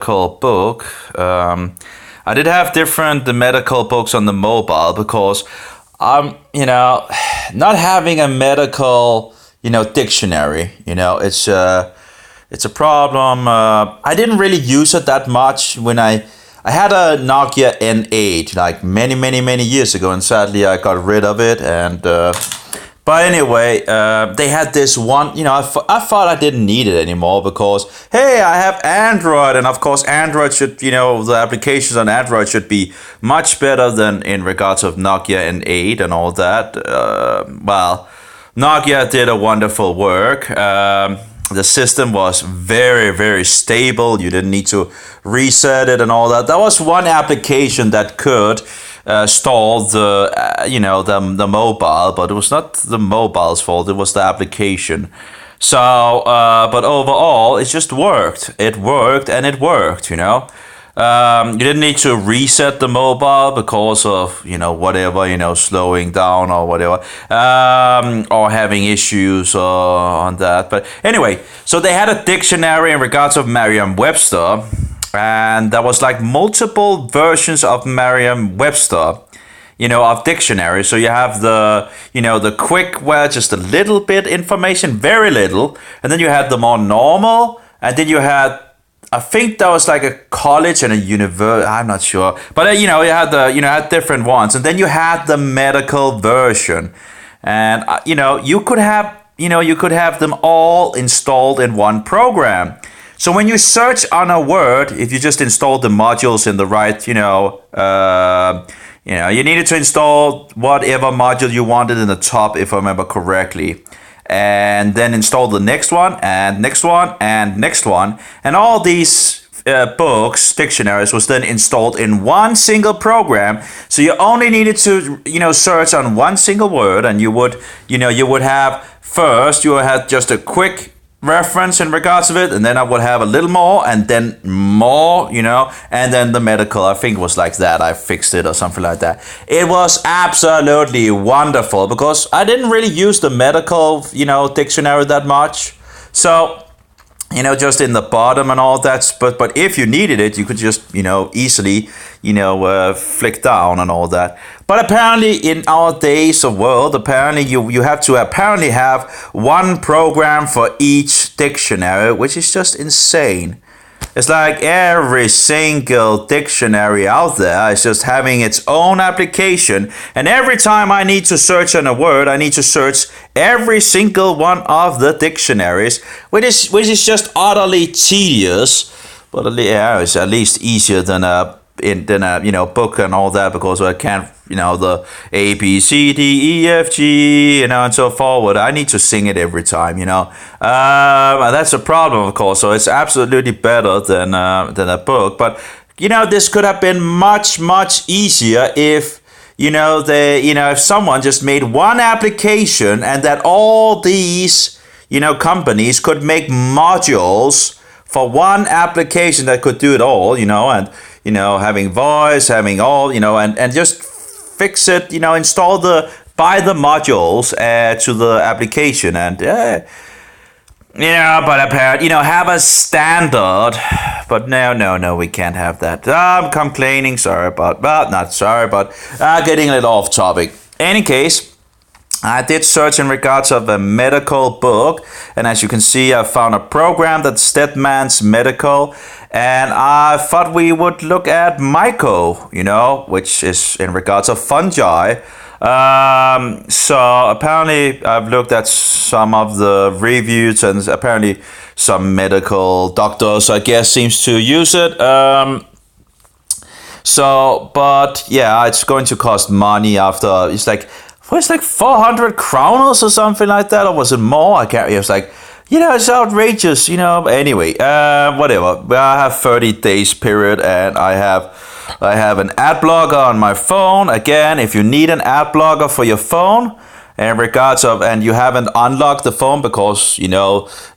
medical book. I did have different the medical books on the mobile because I'm not having a medical, dictionary. It's a problem. I didn't really use it that much when I had a Nokia N8 like many many many years ago, and sadly I got rid of it. And but anyway, they had this one. I thought I didn't need it anymore because hey, I have Android, and of course Android should, the applications on Android should be much better than in regards of Nokia N8 and all that. Well, Nokia did a wonderful work. The system was very very stable. You didn't need to reset it and all that. That was one application that could stall the mobile, but it was not the mobile's fault. It was the application. So, but overall, it just worked. It worked and it worked. You didn't need to reset the mobile because of whatever, slowing down or whatever, or having issues on that. But anyway, so they had a dictionary in regards of Merriam-Webster, and there was like multiple versions of Merriam-Webster, of dictionary. So you have the quick, where just a little bit information, very little, and then you had the more normal, and then you had, I think that was like a college and a university. I'm not sure, but you had had different ones, and then you had the medical version, and you could have them all installed in one program. So when you search on a word, if you just install the modules in the right, you needed to install whatever module you wanted in the top, if I remember correctly, and then install the next one and next one and next one, and all these books, dictionaries, was then installed in one single program. So you only needed to search on one single word, and you would have first you had just a quick reference in regards of it, and then I would have a little more, and then more, and then the medical, I think, was like that. I fixed it or something like that. It was absolutely wonderful because I didn't really use the medical, dictionary that much. So just in the bottom and all that. But if you needed it, you could just, easily, flick down and all that. But apparently in our days of world, apparently you have to apparently have one program for each dictionary, which is just insane. It's like every single dictionary out there is just having its own application, and every time I need to search on a word, I need to search every single one of the dictionaries, which is just utterly tedious. But yeah, it's at least easier than a book and all that, because I can't the A B C D E F G and so forward. I need to sing it every time. That's a problem, of course. So it's absolutely better than a book. But this could have been much easier if if someone just made one application, and that all these companies could make modules for one application that could do it all, and having voice, having all, and just fix it, install buy the modules to the application, and but apparently, have a standard. But no, we can't have that. I'm complaining, not sorry, but getting a little off topic. Any case, I did search in regards of a medical book, and as you can see, I found a program that's Stedman's Medical, and I thought we would look at Myco, which is in regards of fungi. So apparently I've looked at some of the reviews, and apparently some medical doctors, I guess, seems to use it. But yeah, it's going to cost money after, it's like 400 kroners or something like that, or was it more? I can't. It was like, it's outrageous. Anyway, whatever. I have 30 days period, and I have an ad blocker on my phone. Again, if you need an ad blocker for your phone, in regards of, and you haven't unlocked the phone because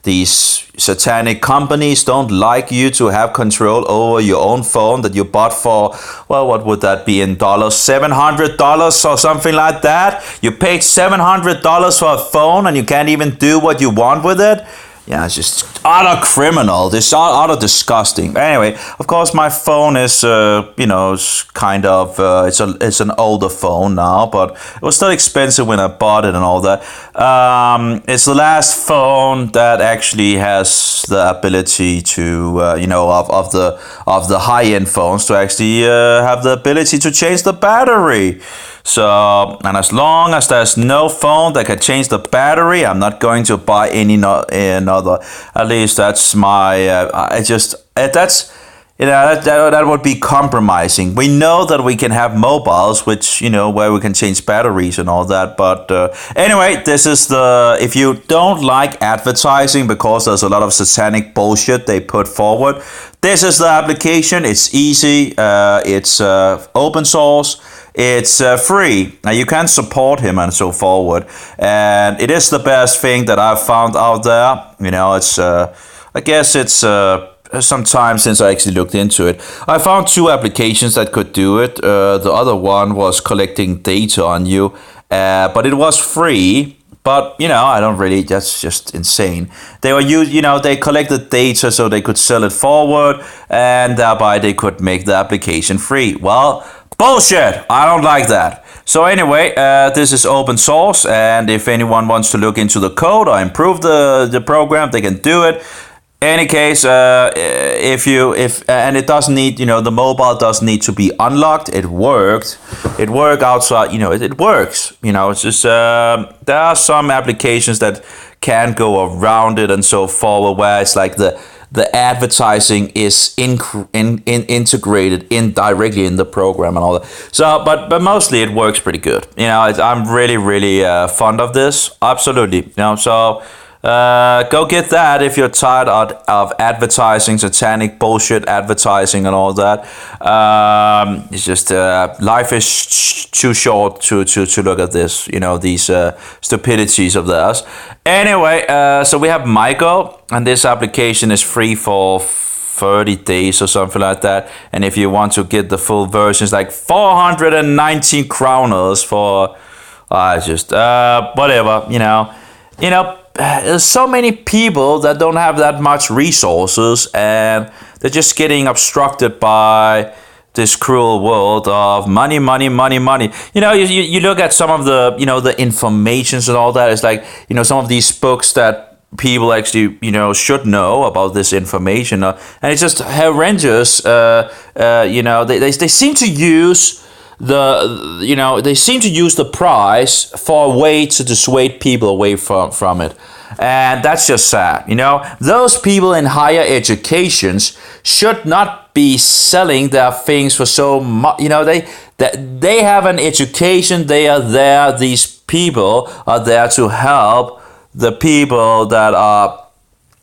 these satanic companies don't like you to have control over your own phone that you bought for, well, what would that be in dollars, $700 or something like that. You paid $700 for a phone, and you can't even do what you want with it. Yeah, it's just utter criminal. This utter disgusting. Anyway, of course, my phone is, it's kind of, it's an older phone now, but it was still expensive when I bought it and all that. It's the last phone that actually has the ability to, of the high end phones to actually have the ability to change the battery. So, and as long as there's no phone that can change the battery, I'm not going to buy another. At least that's my. That would be compromising. We know that we can have mobiles, which where we can change batteries and all that. But anyway, this is if you don't like advertising because there's a lot of satanic bullshit they put forward, this is the application. It's easy. It's open source. It's free. Now you can support him and so forward, and it is the best thing that I've found out there. It's I guess it's some time since I actually looked into it. I found 2 applications that could do it. The other one was collecting data on you, but it was free. But I don't really. That's just insane. They collected data so they could sell it forward, and thereby they could make the application free. Well, bullshit. I don't like that. So anyway, this is open source, and if anyone wants to look into the code or improve the program, they can do it. Any case, and it doesn't need, the mobile doesn't need to be unlocked. It worked. It worked outside. It works. It's just there are some applications that can go around it and so forward, where it's like the advertising is integrated directly in the program and all that. So, but mostly it works pretty good. I'm really fond of this. Absolutely. So. Go get that if you're tired of advertising, satanic bullshit advertising and all that. It's just life is too short to look at this, these stupidities of theirs. Anyway, so we have Myco, and this application is free for 30 days or something like that. And if you want to get the full version, it's like 419 kroners for whatever. There's so many people that don't have that much resources, and they're just getting obstructed by this cruel world of money. You look at some of the the informations and all that. It's like some of these books that people actually should know about this information, and it's just horrendous. They seem to use the price for a way to dissuade people away from it, and that's just sad. Those people in higher educations should not be selling their things for so much. They have an education. They are there. These people are there to help the people that are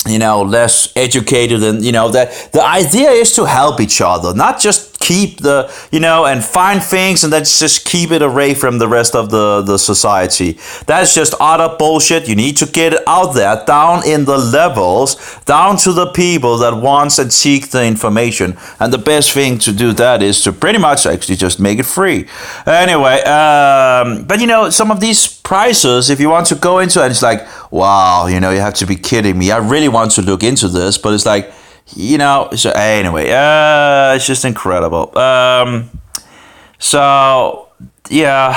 less educated, and that the idea is to help each other, not just keep and find things and then just keep it away from the rest of the society. That's just utter bullshit. You need to get it out there, down in the levels, down to the people that wants and seek the information. And the best thing to do that is to pretty much actually just make it free. Anyway, but some of these prices, if you want to go into it, it's like, wow, you have to be kidding me. I really want to look into this, but it's like, so anyway, it's just incredible. So yeah,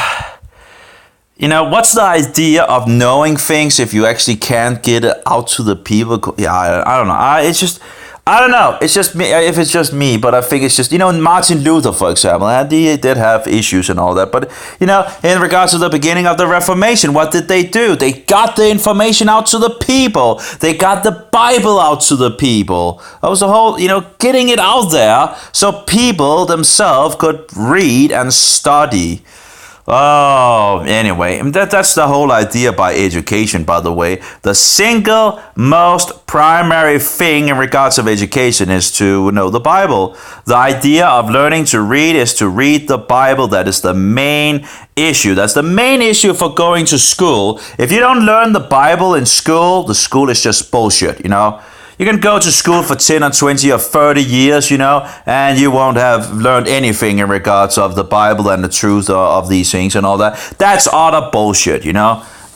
what's the idea of knowing things if you actually can't get it out to the people? Yeah, I don't know. I don't know. It's just me. If it's just me, but I think it's just Martin Luther, for example, he did have issues and all that. But in regards to the beginning of the Reformation, what did they do? They got the information out to the people. They got the Bible out to the people. That was the whole, getting it out there so people themselves could read and study. Oh, anyway, that's the whole idea by education, by the way. The single most primary thing in regards of education is to know the Bible. The idea of learning to read is to read the Bible. That is the main issue. That's the main issue for going to school. If you don't learn the Bible in school, the school is just bullshit, You can go to school for 10 or 20 or 30 years, and you won't have learned anything in regards of the Bible and the truth of these things and all that. That's utter bullshit,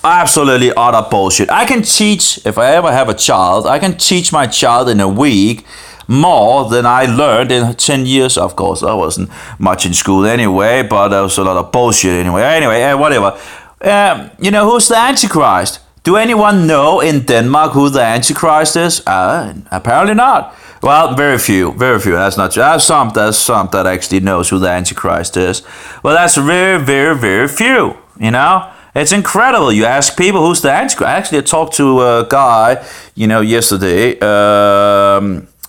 absolutely utter bullshit. I can teach, if I ever have a child, I can teach my child in a week more than I learned in 10 years. Of course, I wasn't much in school anyway, but there was a lot of bullshit anyway. Anyway, whatever. Who's the Antichrist? Do anyone know in Denmark who the Antichrist is? Apparently not. Well, very few. That's not true. There's some that actually knows who the Antichrist is. Well, that's very, very, very few. It's incredible. You ask people who's the Antichrist. Actually, I talked to a guy, yesterday.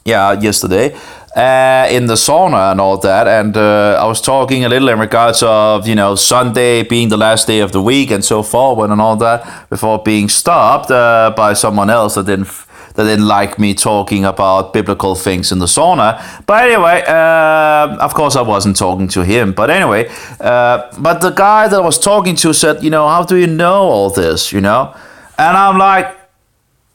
Yesterday. In the sauna and all that, and I was talking a little in regards of Sunday being the last day of the week and so forward and all that, before being stopped by someone else that didn't like me talking about biblical things in the sauna. But anyway, of course I wasn't talking to him. But anyway, but the guy that I was talking to said, how do you know all this? And I'm like,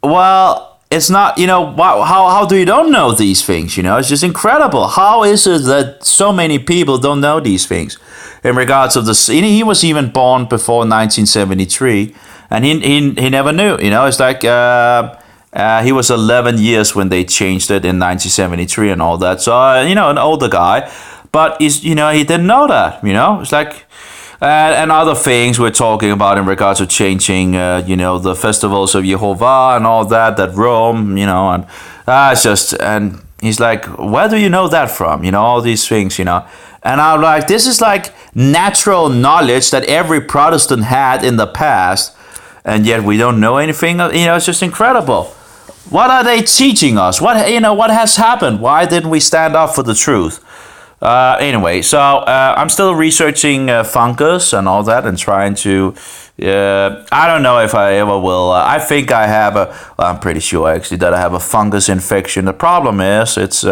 well, it's not, how do you don't know these things? It's just incredible. How is it that so many people don't know these things? In regards of he was even born before 1973, and he never knew. It's like he was 11 years when they changed it in 1973 and all that. So an older guy, but he didn't know that. It's like. And other things we're talking about in regards to changing, the festivals of Jehovah and all that Rome, and it's just, and he's like, where do you know that from? All these things, And I'm like, this is like natural knowledge that every Protestant had in the past, and yet we don't know anything. It's just incredible. What are they teaching us? What has happened? Why didn't we stand up for the truth? Anyway, so I'm still researching fungus and all that, and trying to. I don't know if I ever will. I think I have I'm pretty sure actually that I have a fungus infection. The problem is it's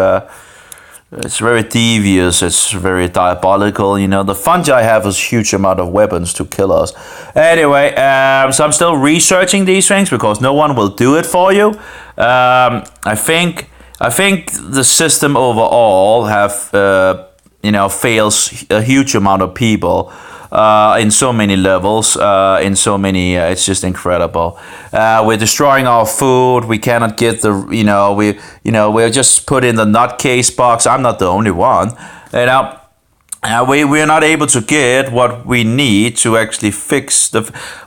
very devious. It's very diabolical. The fungi have a huge amount of weapons to kill us. Anyway, so I'm still researching these things because no one will do it for you. I think the system overall fails a huge amount of people in so many levels, it's just incredible. We're destroying our food. We cannot get we're just put in the nutcase box. I'm not the only one, we're not able to get what we need to actually fix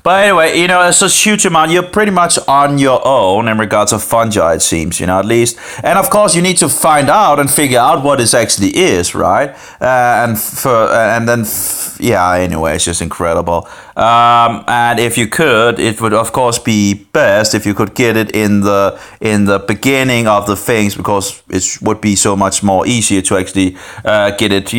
but anyway, it's a huge amount. You're pretty much on your own in regards of fungi, it seems, at least. And of course, you need to find out and figure out what it actually is, right? Anyway, it's just incredible. And if you could, it would of course be best if you could get it in the beginning of the things, because it would be so much more easier to actually get it,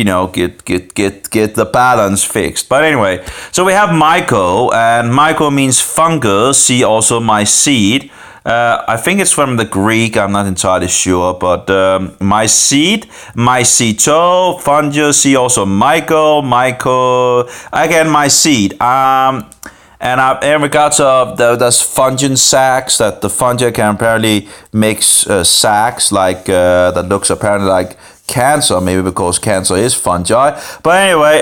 get the balance fixed. But anyway, so we have Myco, and Myco means fungus. See also my seed. I think it's from the Greek. I'm not entirely sure, but my seed, myceto, fungus. See also Myco, again my seed. And in regards of there's fungin sacs that the fungi can apparently make sacs like that looks apparently like cancer, maybe because cancer is fungi. But anyway,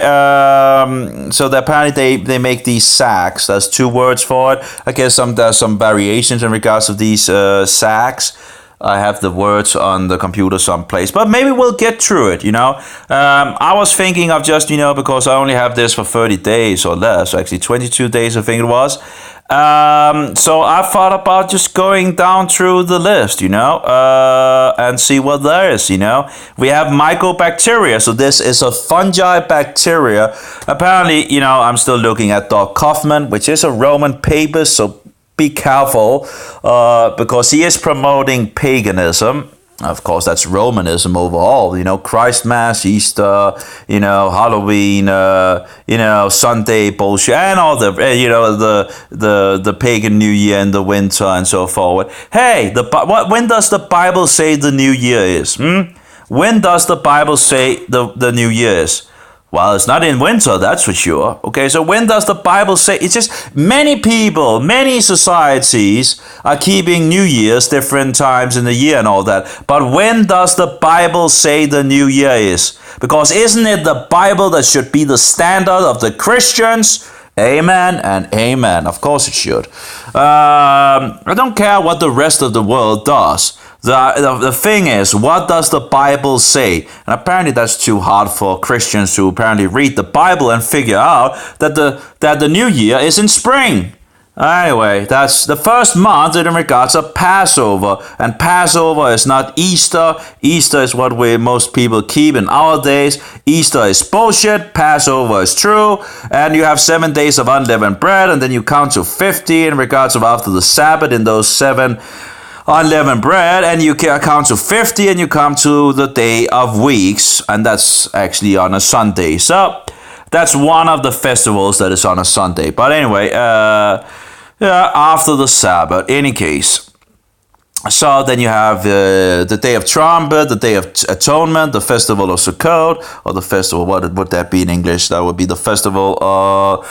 so apparently they make these sacs. There's two words for it. I guess there's some variations in regards of these sacs. I have the words on the computer someplace, but maybe we'll get through it, I was thinking of just, because I only have this for 30 days or less, actually 22 days I think it was. So I thought about just going down through the list, and see what there is, We have mycobacteria, so this is a fungi bacteria. Apparently, I'm still looking at Doug Kaufman, which is a Roman papist, so be careful, because he is promoting paganism. Of course, that's Romanism overall. Christ Mass, Easter, Halloween, Sunday bullshit, and all the pagan New Year in the winter and so forward. Hey, when does the Bible say the New Year is? When does the Bible say the New Year is? Well, it's not in winter, that's for sure. Okay, so when does the Bible say? It's just many people, many societies are keeping New Year's different times in the year and all that. But when does the Bible say the New Year is? Because isn't it the Bible that should be the standard of the Christians? Amen and amen. Of course it should. I don't care what the rest of the world does. The thing is, what does the Bible say? And apparently that's too hard for Christians to apparently read the Bible and figure out that the new year is in spring. Anyway, that's the first month in regards of Passover. And Passover is not Easter. Easter is what most people keep in our days. Easter is bullshit. Passover is true. And you have 7 days of unleavened bread, and then you count to 50 in regards of after the Sabbath in those 7 unleavened bread, and you count to 50, and you come to the day of weeks, and that's actually on a Sunday. So that's one of the festivals that is on a Sunday. But anyway, after the Sabbath, any case. So then you have the Day of Trumpet, the Day of Atonement, the Festival of Sukkot, or the festival, what would that be in English? That would be the Festival of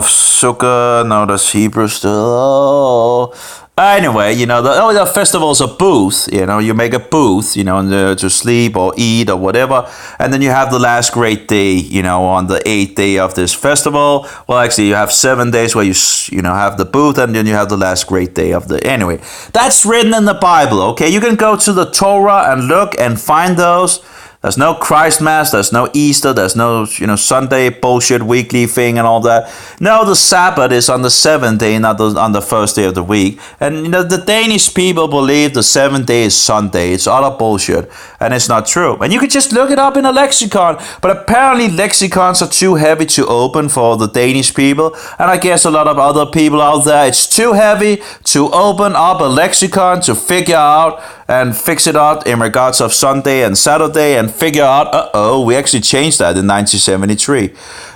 Sukkah. No, that's Hebrew still. Anyway, the festivals of booth. You make a booth, to sleep or eat or whatever. And then you have the last great day, on the 8th day of this festival. Well, actually, you have 7 days where you have the booth, and then you have the last great day of the... Anyway, that's written in the Bible, okay? You can go to the Torah and look and find those. There's no Christ Mass, there's no Easter, there's no, Sunday bullshit weekly thing and all that. No, the Sabbath is on the 7th day, not on the first day of the week. And, the Danish people believe the 7th day is Sunday. It's utter bullshit, and it's not true. And you can just look it up in a lexicon. But apparently lexicons are too heavy to open for the Danish people. And I guess a lot of other people out there, it's too heavy to open up a lexicon to figure out and fix it out in regards of Sunday and Saturday and figure out, we actually changed that in 1973.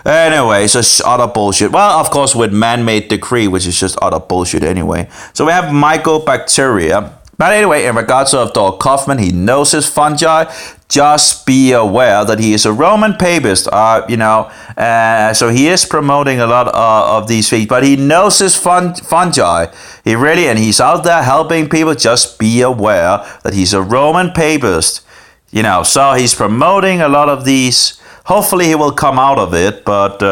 Anyway, so it's utter bullshit. Well, of course, with man-made decree, which is just utter bullshit anyway. So we have mycobacteria. But anyway, in regards of Dr. Kaufman, he knows his fungi. Just be aware that he is a Roman papist, so he is promoting a lot of these things, but he knows his fungi. And he's out there helping people. Just be aware that he's a Roman papist, so he's promoting a lot of these. Hopefully he will come out of it, but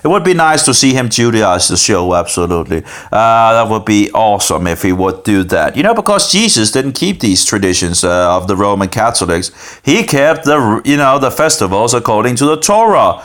it would be nice to see him Judaize the show, absolutely. That would be awesome if he would do that. Because Jesus didn't keep these traditions of the Roman Catholics. He kept the festivals according to the Torah.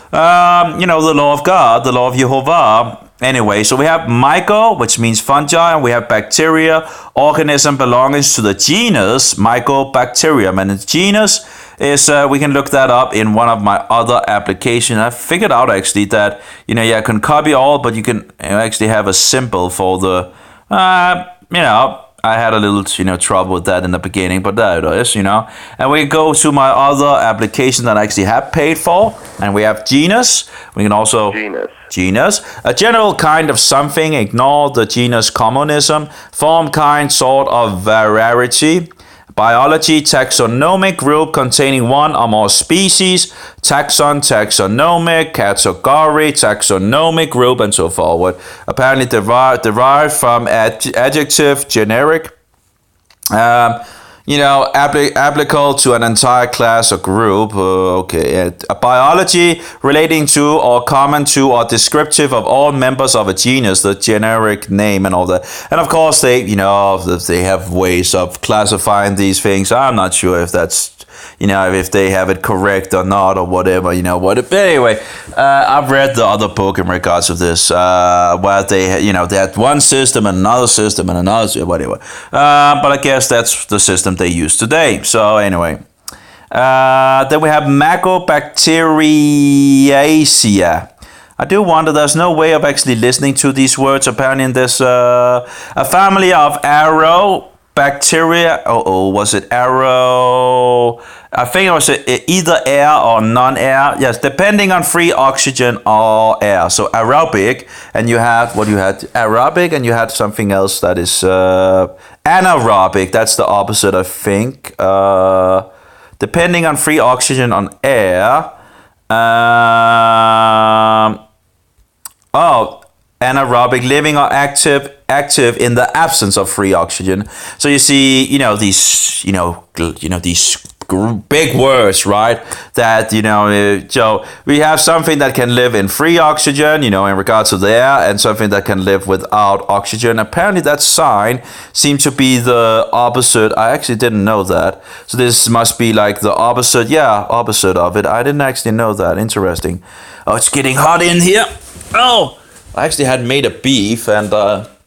The law of God, the law of Jehovah. Anyway, so we have Myco, which means fungi, and we have bacteria, organism belonging to the genus Mycobacterium. And the genus is, we can look that up in one of my other applications. I figured out actually that, I can copy all, but you can actually have a symbol for the, I had a little, trouble with that in the beginning, but there it is, And we go to my other application that I actually have paid for, and we have genus. We can also... Genus. A general kind of something, ignore the genus commonism. Form, kind, sort of variety. Biology, taxonomic group containing one or more species. Taxon, taxonomic, category, taxonomic group, and so forward. Apparently derived from adjective, generic. Applicable to an entire class or group. A biology relating to or common to or descriptive of all members of a genus, the generic name and all that. And of course they have ways of classifying these things. I'm not sure if that's, if they have it correct or not or whatever, But anyway, I've read the other book in regards to this, where they had one system and another system and another, whatever. But I guess that's the system they use today. So anyway, then we have Mycobacteriaceae. I do wonder, there's no way of actually listening to these words. Apparently there's a family of bacteria. Was it arrow? I think it was either air or non-air. Yes, depending on free oxygen or air. So aerobic, and you had aerobic, and you had something else that is anaerobic. That's the opposite, I think. Depending on free oxygen on air. Anaerobic, living or active in the absence of free oxygen. So you see, these big words, right? That, so we have something that can live in free oxygen, in regards to the air, and something that can live without oxygen. Apparently that sign seems to be the opposite. I actually didn't know that. So this must be like the opposite of it. I didn't actually know that. Interesting. Oh, it's getting hot in here. Oh, I actually had made a beef and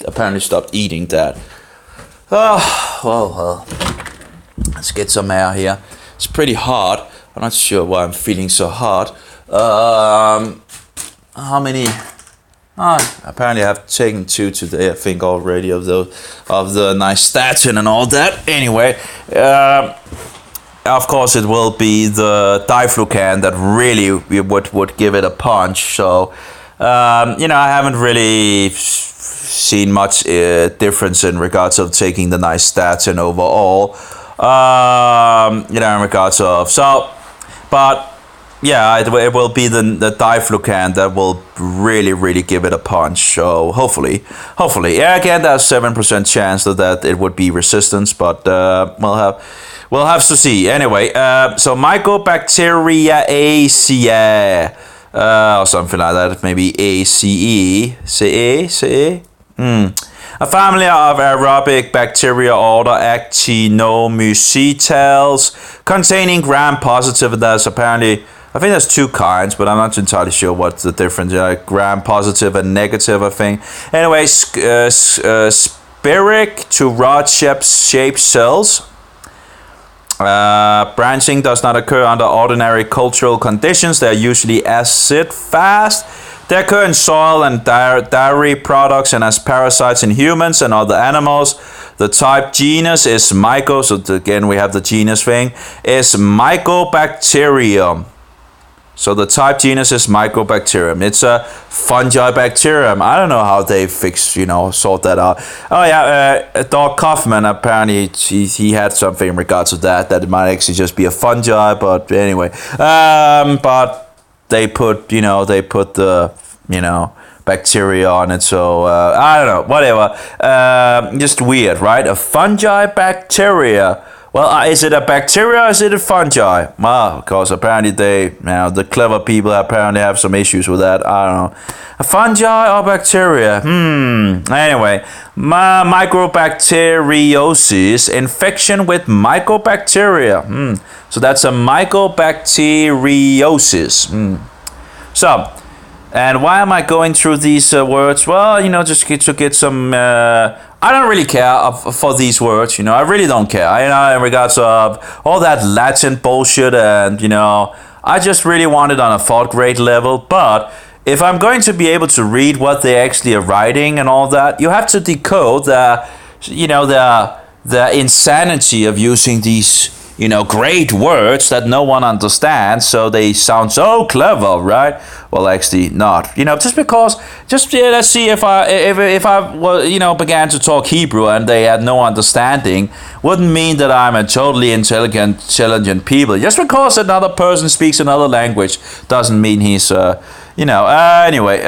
apparently stopped eating that. Oh, well, let's get some air here. It's pretty hot. I'm not sure why I'm feeling so hot. How many? Apparently I have taken 2 today, I think already, of the nystatin and all that. Anyway, of course it will be the diflucan that really would give it a punch. So, I haven't really seen much difference in regards of taking the nystatin overall. In regards of but yeah, it will be the diflucan that will really give it a punch. So hopefully, yeah, again, there's 7% chance that it would be resistance, but we'll have to see. Anyway, so Mycobacteriaceae, or something like that, maybe CE. A family of aerobic bacteria order Actinomycetales containing gram-positive, and there's apparently, I think there's 2 kinds, but I'm not entirely sure what's the difference. Gram-positive and negative, I think. Anyway, spheric to rod-shaped cells. Branching does not occur under ordinary cultural conditions. They are usually acid-fast. They occur in soil and dairy products and as parasites in humans and other animals. The type genus is Myco, so again we have the genus thing, is Mycobacterium. So the type genus is Mycobacterium. It's a fungi bacterium. I don't know how they sort that out. Oh yeah, Doc Kaufman, apparently he had something in regards to that it might actually just be a fungi, but anyway. But they put the, bacteria on it, so I don't know, whatever. Just weird, right? A fungi bacteria. Well, is it a bacteria or is it a fungi? Well, because apparently the clever people apparently have some issues with that. I don't know. A fungi or bacteria? Anyway, microbacteriosis, infection with mycobacteria. So that's a mycobacteriosis. So, and why am I going through these words? Well, just to get some. I don't really care for these words, I really don't care. In regards of all that Latin bullshit, and I just really want it on a 4th grade level. But if I'm going to be able to read what they actually are writing and all that, you have to decode the insanity of using these great words that no one understands, so they sound so clever, right? Well, actually not. Just because, let's see if I began to talk Hebrew and they had no understanding, wouldn't mean that I'm a totally intelligent people. Just because another person speaks another language doesn't mean he's, anyway.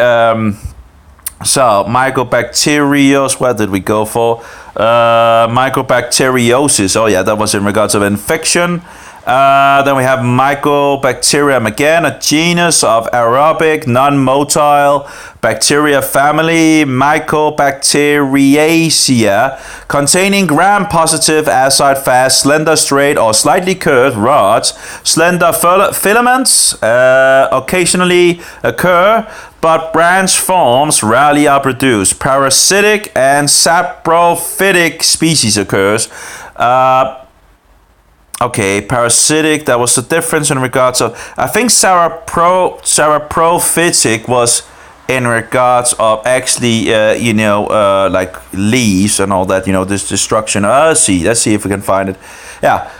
So, mycobacterios, what did we go for? Mycobacteriosis. Oh yeah, that was in regards of infection. Then we have Mycobacterium again, a genus of aerobic, non-motile bacteria family, Mycobacteriaceae, containing gram-positive, acid-fast, slender, straight, or slightly curved rods. Slender filaments occasionally occur, but branch forms rarely are produced. Parasitic and saprophytic species occurs. Okay, parasitic, that was the difference in regards of, I think saprophytic was in regards of actually, like leaves and all that, this destruction. Let's see if we can find it. Yeah,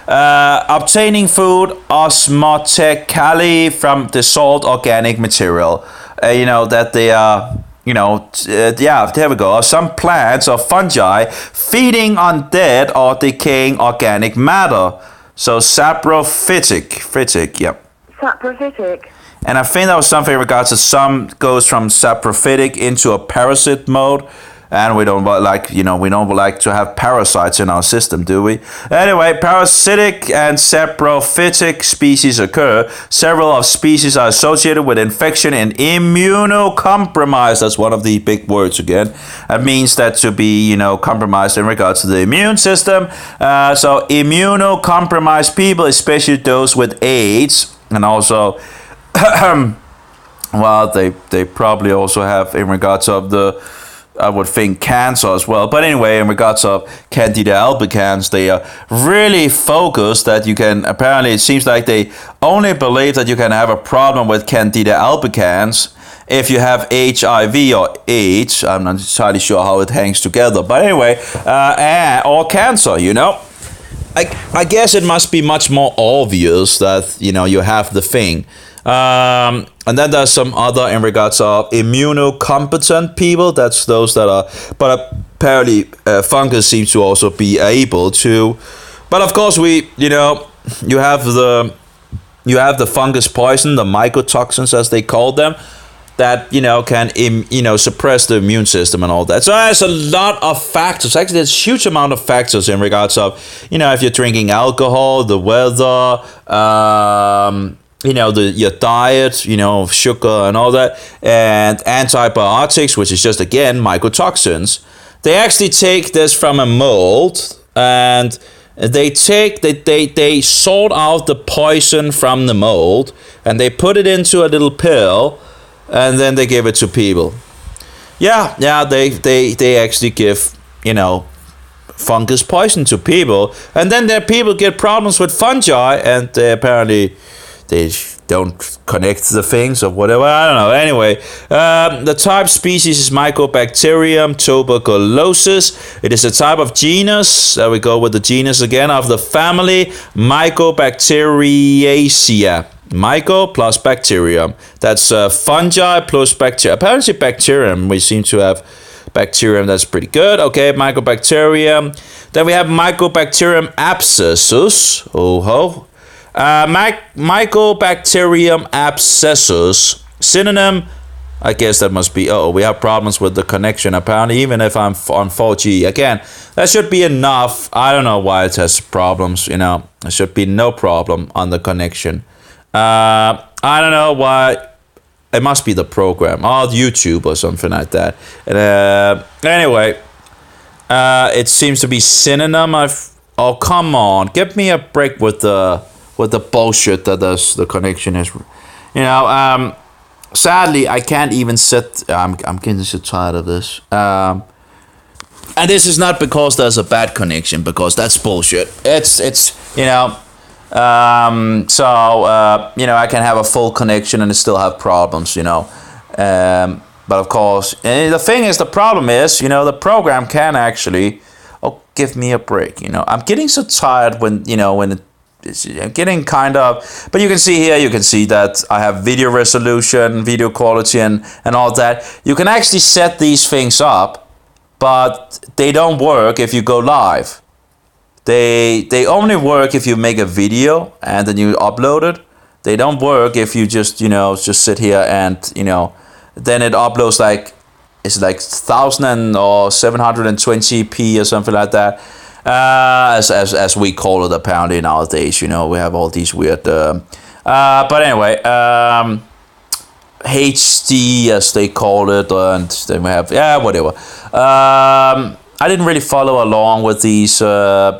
obtaining food osmotically from dissolved organic material. That they are, yeah, there we go. Some plants or fungi feeding on dead or decaying organic matter. So saprophytic, yep. Saprophytic. And I think that was something in regards to some goes from saprophytic into a parasite mode. And we don't like, we don't like to have parasites in our system, do we? Anyway, parasitic and saprophytic species occur. Several of species are associated with infection and immunocompromised. That's one of the big words again. That means that to be, compromised in regards to the immune system. So immunocompromised people, especially those with AIDS, and also, well, they probably also have in regards of I would think cancer as well. But anyway, in regards of Candida albicans, they are really focused that you can, apparently it seems like they only believe that you can have a problem with Candida albicans if you have HIV or AIDS. I'm not entirely sure how it hangs together. But anyway, or cancer, I guess it must be much more obvious that, you have the thing. And then there's some other in regards of immunocompetent people. That's those that are, but apparently fungus seems to also be able to. But of course you have the fungus poison, the mycotoxins as they call them, that can suppress the immune system and all that. So there's a lot of factors. Actually, there's a huge amount of factors in regards of if you're drinking alcohol, the weather, your diet, sugar and all that, and antibiotics, which is just again mycotoxins. They actually take this from a mold, and they sort out the poison from the mold, and they put it into a little pill, and then they give it to people. They actually give fungus poison to people, and then their people get problems with fungi, and apparently they don't connect the things or whatever. I don't know. Anyway, the type species is Mycobacterium tuberculosis. It is a type of genus. There we go with the genus again, of the family Mycobacteriaceae. Myco plus bacterium. That's fungi plus bacteria. Apparently bacterium. We seem to have bacterium. That's pretty good. Okay, Mycobacterium. Then we have Mycobacterium abscessus. Mycobacterium abscessus. Synonym, I guess that must be, we have problems with the connection apparently, even if I'm on 4G. Again, that should be enough. I don't know why it has problems, There should be no problem on the connection. I don't know why. It must be the program or YouTube or something like that. Anyway, it seems to be synonym. Oh, come on. Give me a break with the bullshit that the connection is. Sadly, I can't even sit. I'm getting so tired of this. And this is not because there's a bad connection, because that's bullshit. It's I can have a full connection and still have problems, but of course, and the thing is, the problem is, the program can actually, give me a break, I'm getting so tired when I'm getting kind of, but you can see here, that I have video resolution, video quality and all that. You can actually set these things up, but they don't work if you go live. They only work if you make a video and then you upload it. They don't work if you just sit here and then it uploads it's like 1000 or 720p or something like that. As we call it apparently nowadays. We have all these weird but anyway, HD as they call it, and then we have whatever. I didn't really follow along with these, I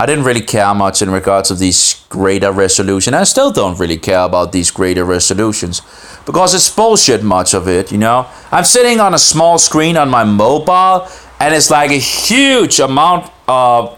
didn't really care much in regards of these greater resolution. I still don't really care about these greater resolutions because it's bullshit, much of it, I'm sitting on a small screen on my mobile, and it's like a huge amount of,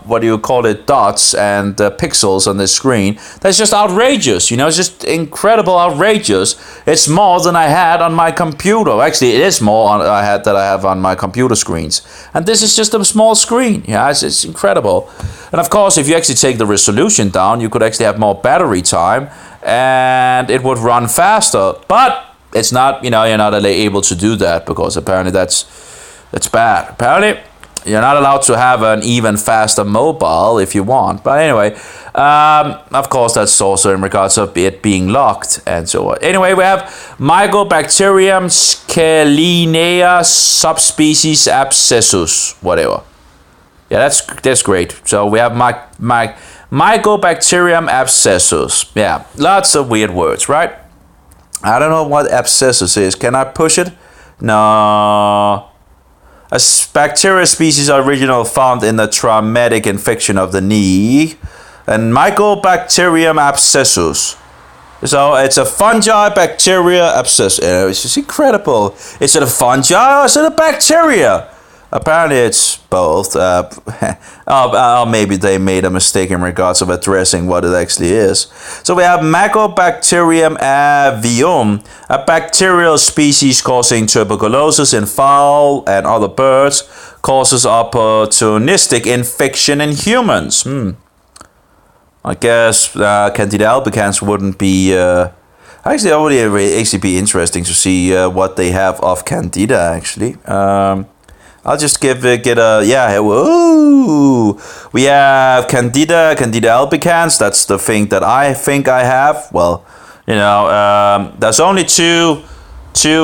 dots and pixels on the screen. That's just outrageous, it's just incredible outrageous. It's more than I had on my computer. Actually, it is more that I have on my computer screens. And this is just a small screen. It's incredible. And of course, if you actually take the resolution down, you could actually have more battery time and it would run faster. But it's not, you're not able to do that because apparently that's bad. Apparently, You're not allowed to have an even faster mobile if you want. But anyway, of course, that's also in regards of it being locked and so on. Anyway, we have Mycobacterium scalinea subspecies abscessus, whatever. Yeah, that's great. So we have Mycobacterium abscessus. Yeah, lots of weird words, right? I don't know what abscessus is. Can I push it? No. A bacteria species original found in the traumatic infection of the knee. And Mycobacterium abscessus. So it's a fungi bacteria abscess. It's just incredible. Is it a fungi or is it a bacteria? Apparently it's both. Maybe they made a mistake in regards of addressing what it actually is. So we have Mycobacterium avium, a bacterial species causing tuberculosis in fowl and other birds, causes opportunistic infection in humans. I guess Candida albicans wouldn't be... actually, it would actually be interesting to see what they have of Candida, actually. I'll just get a, yeah, woo! We have Candida albicans. That's the thing that I think I have. Well, you know, there's only two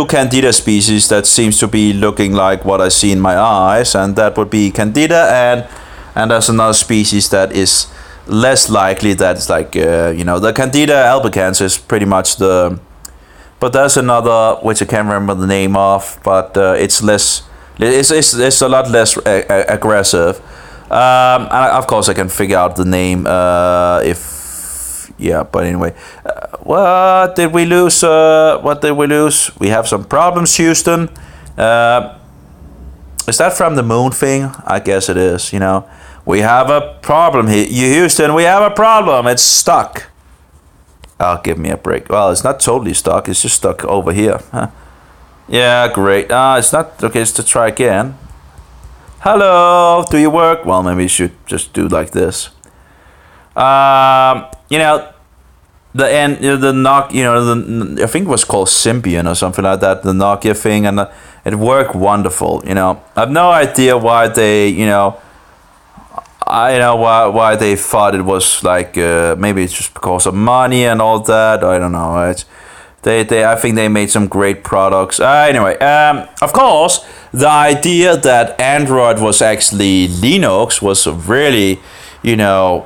Candida species that seems to be looking like what I see in my eyes, and that would be Candida, and there's another species that is less likely. That's like, you know, the Candida albicans is pretty much the, but there's another which I can't remember the name of, but it's less. It's a lot less aggressive. And of course I can figure out the name but anyway. What did we lose? We have some problems, Houston. Is that from the moon thing? I guess it is, you know. We have a problem here. Houston, we have a problem. It's stuck. Oh, give me a break. Well, it's not totally stuck. It's just stuck over here. Huh? Yeah, great. It's not okay. It's to try again. Hello, do you work? Well, maybe you should just do like this. You know, the knock. You know, I think it was called Symbian or something like that. The Nokia thing, and it worked wonderful. You know, I have no idea why they. You know, I know why they thought it was like maybe it's just because of money and all that. I don't know. I think they made some great products. Anyway, of course, the idea that Android was actually Linux was really, I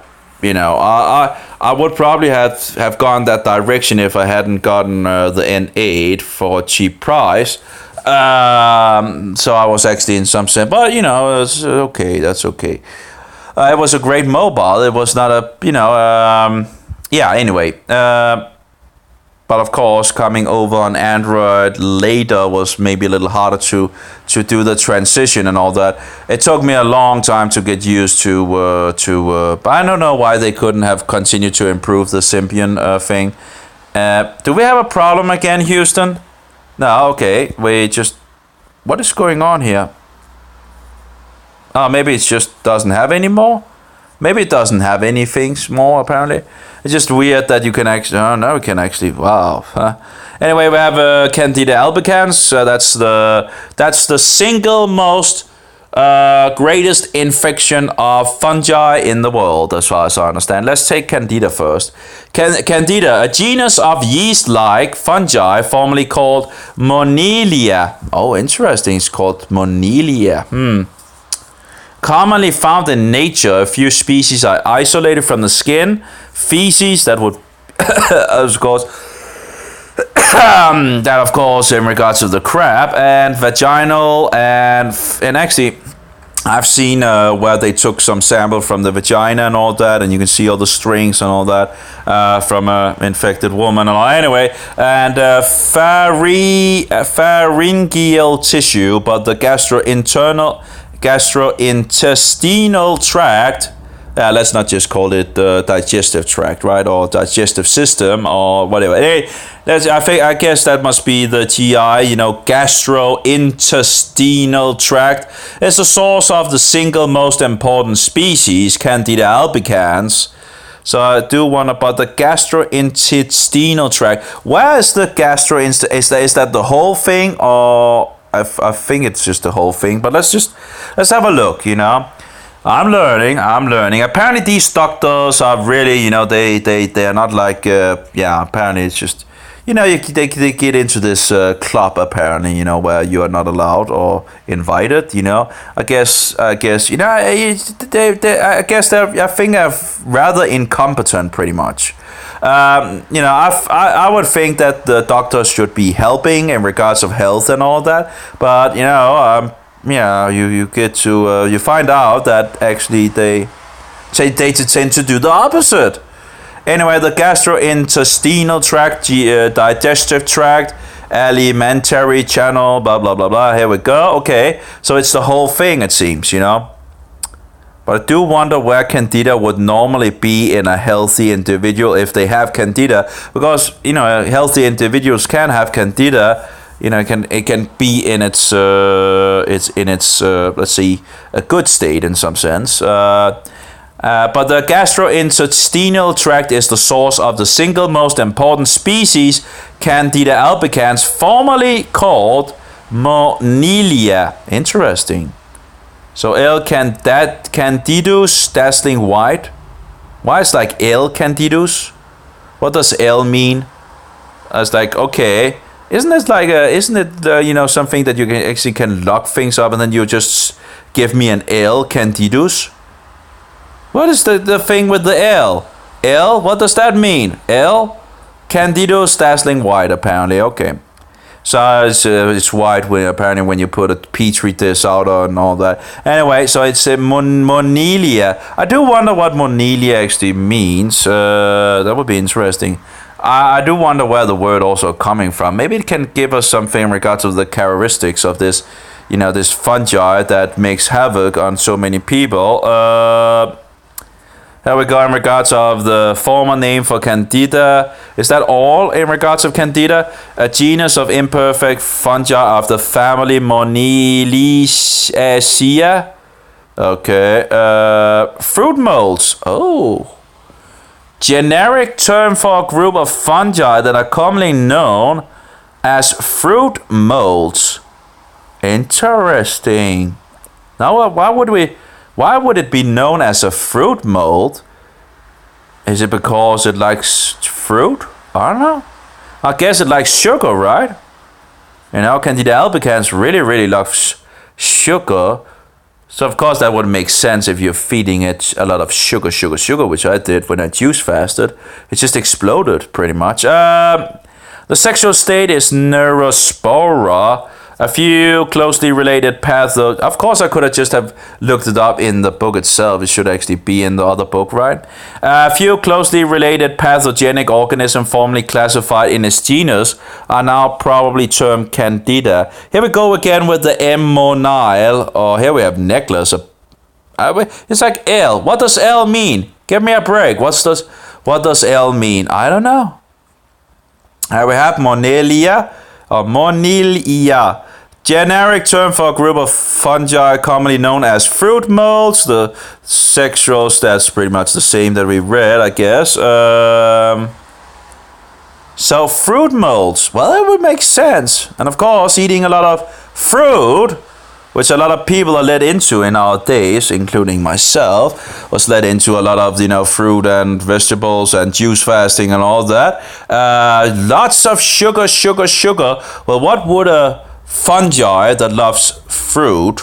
would probably have gone that direction if I hadn't gotten the N8 for a cheap price. So I was actually in some sense, but it's okay. That's okay. It was a great mobile. It was not a, anyway. But of course, coming over on Android later was maybe a little harder to do the transition and all that. It took me a long time to get used to but I don't know why they couldn't have continued to improve the Symbian thing. Do we have a problem again, Houston? No, okay. What is going on here? Oh, maybe it just doesn't have any more? Maybe it doesn't have anything more, apparently. It's just weird that you can actually... Oh, no, we can actually... Wow. Huh? Anyway, we have Candida albicans. That's the single most greatest infection of fungi in the world, as far as I understand. Let's take Candida first. Candida, a genus of yeast-like fungi formerly called Monnelia. Oh, interesting. It's called Monnelia. Commonly found in nature, a few species are isolated from the skin, feces that would, of course, in regards to the crab, and vaginal, and actually, I've seen where they took some sample from the vagina and all that, and you can see all the strings and all that from an infected woman and all. Anyway, and pharyngeal tissue, but the gastrointestinal tract, let's not just call it the digestive tract, right, or digestive system or whatever. Hey, I guess that must be the GI, gastrointestinal tract. It's the source of the single most important species, Candida albicans. So I do wonder about the gastrointestinal tract. Where is the gastrointestinal? Is that the whole thing, or I think it's just the whole thing. But let's have a look. I'm learning. Apparently, these doctors are really, they are not like, apparently it's just, they get into this club, apparently, where you are not allowed or invited, I guess, I guess I think they're rather incompetent, pretty much. I would think that the doctors should be helping in regards of health and all that, but, you get to you find out that actually they tend to do the opposite. Anyway, the gastrointestinal tract, digestive tract, alimentary channel, blah blah blah blah. Here we go. Okay, so it's the whole thing, it seems, But I do wonder where candida would normally be in a healthy individual if they have candida, because healthy individuals can have candida. It can be in its let's see, a good state in some sense. But the gastrointestinal tract is the source of the single most important species, Candida albicans, formerly called Monnilia. Interesting. So L. candidus, dazzling white. Why is like L. candidus? What does L mean? It's like, okay. Isn't it something that you can lock things up and then you just give me an L. candidus? What is the thing with the L? L? What does that mean? L? Candidus, dazzling white, apparently. Okay. So it's white when you put a petri dish out and all that. Anyway, so it's Monnilia. I do wonder what Monnilia actually means. That would be interesting. I do wonder where the word also coming from. Maybe it can give us something in regards to the characteristics of this, this fungi that makes havoc on so many people. Here we go in regards of the former name for Candida. Is that all in regards of Candida? A genus of imperfect fungi of the family Moniliaceae. Okay. Fruit molds. Oh. Generic term for a group of fungi that are commonly known as fruit molds. Interesting. Now, why would it be known as a fruit mold? Is it because it likes fruit? I don't know. I guess it likes sugar, right? Candida albicans really loves sugar. So of course that would make sense if you're feeding it a lot of sugar, which I did when I juice fasted. It just exploded pretty much. The sexual state is Neurospora. A few closely related pathogens. Of course, I could have just have looked it up in the book itself. It should actually be in the other book, right? A few closely related pathogenic organisms formerly classified in this genus are now probably termed Candida. Here we go again with the M-monile. Oh, here we have necklace. It's like L. What does L mean? Give me a break. What does L mean? I don't know. Here we have Monnilia or Monnilia. Generic term for a group of fungi commonly known as fruit molds. The sexuals, that's pretty much the same that we read, I guess. So fruit molds, well, that would make sense. And of course, eating a lot of fruit, which a lot of people are led into in our days, including myself, was led into a lot of, fruit and vegetables and juice fasting and all that. Lots of sugar. Well, what would a fungi that loves fruit,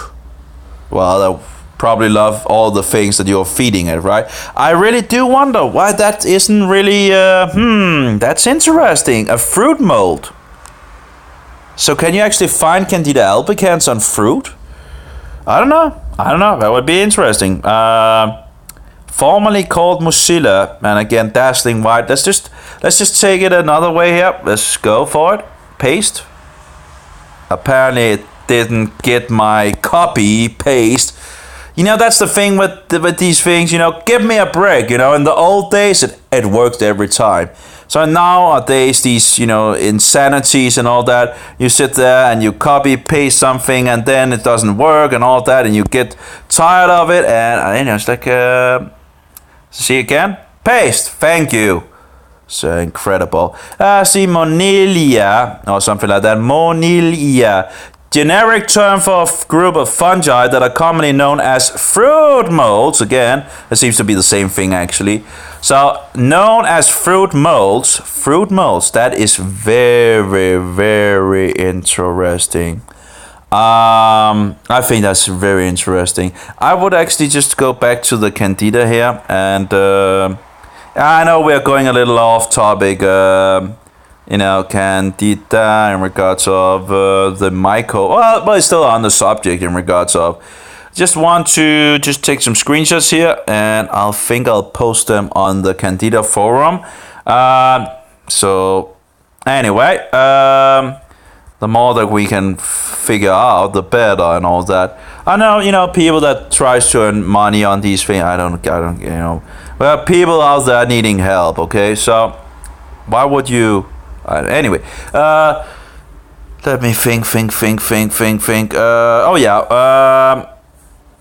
well, they'll probably love all the things that you're feeding it, right? I really do wonder why that isn't really, that's interesting. A fruit mold. So can you actually find Candida albicans on fruit? I don't know. That would be interesting. Formerly called Mucilla, and again, dazzling white. Let's just take it another way here. Let's go for it. Paste. Apparently it didn't get my copy paste. That's the thing with these things, give me a break, in the old days it worked every time. So nowadays these, insanities and all that, you sit there and you copy paste something and then it doesn't work and all that and you get tired of it and it's like, see again? Paste, thank you. So incredible. See, Monnilia or something like that. Monnilia. generic term for a group of fungi that are commonly known as fruit molds. Again, it seems to be the same thing actually. So, known as fruit molds, that is very, very interesting. I think that's very interesting. I would actually just go back to the Candida here, and I know we're going a little off topic. Candida in regards of the Myco. Well, but it's still on the subject in regards of. Just want to just take some screenshots here, and I'll post them on the Candida forum. So anyway, the more that we can figure out, the better, and all that. I know, people that tries to earn money on these things. I don't, well, people out there needing help. Okay, so why would you? Anyway, let me think.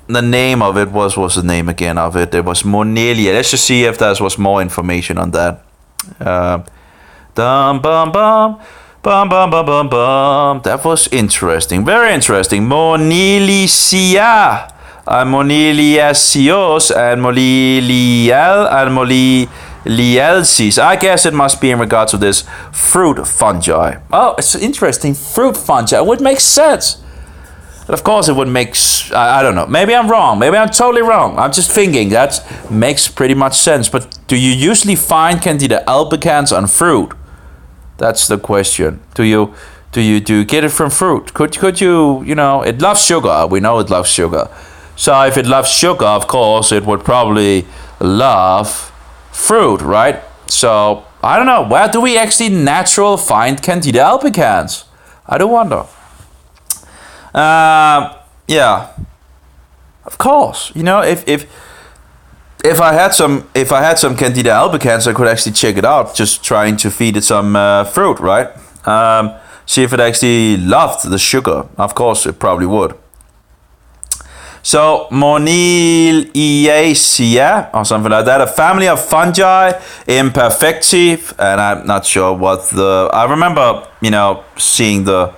The name of it was the name again of it? It was Monelia. Let's just see if there was more information on that. Bum bum bum. Bum, bum, bum, bum, bum. That was interesting. Very interesting. Monilicia. Moniliaceos and Molilial and Molilialces. I guess it must be in regard to this fruit fungi. Oh, it's interesting. Fruit fungi. It would make sense. But of course, it would make... I don't know. Maybe I'm wrong. Maybe I'm totally wrong. I'm just thinking that makes pretty much sense. But do you usually find Candida albicans on fruit? That's the question. Do you get it from fruit? Could you, it loves sugar. We know it loves sugar. So if it loves sugar, of course, it would probably love fruit, right? So I don't know. Where do we actually naturally find Candida albicans? I do wonder. Yeah. Of course. If I had some Candida albicans, I could actually check it out. Just trying to feed it some fruit, right? See if it actually loved the sugar. Of course, it probably would. So Moniliaceae or something like that, a family of fungi, imperfective, and I'm not sure what I remember, seeing but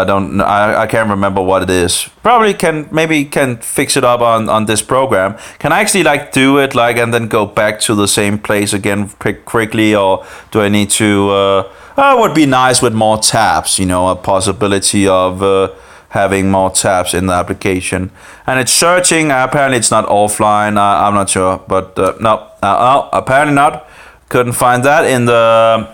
I can't remember what it is. Probably can fix it up on this program. Can I actually do it and then go back to the same place again quickly, or do I need to? It would be nice with more tabs. A possibility of having more tabs in the application. And it's searching. Apparently it's not offline. I'm not sure, but no, apparently not. Couldn't find that in the.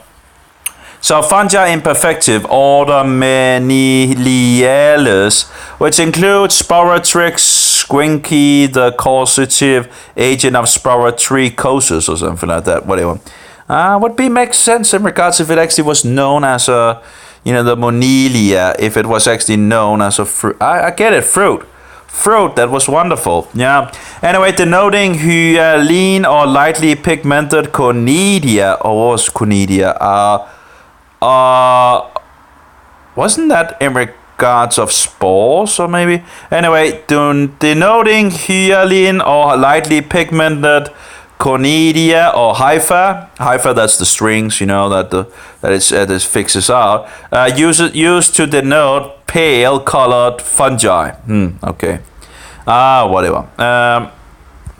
So fungi imperfective, order Meniliales, which includes Sporotrix squinky, the causative agent of Sporotrichosis or something like that. Whatever. Would make sense in regards if it actually was known as a, the Monilia, if it was actually known as a fruit. I get it, fruit. Fruit, that was wonderful. Yeah. Anyway, denoting hyaline or lightly pigmented conidia, or was conidia, wasn't that in regards of spores or maybe? Anyway, denoting hyaline or lightly pigmented conidia or hypha. Hypha, that's the strings, that it fixes out. Used to denote pale colored fungi. Okay. Whatever.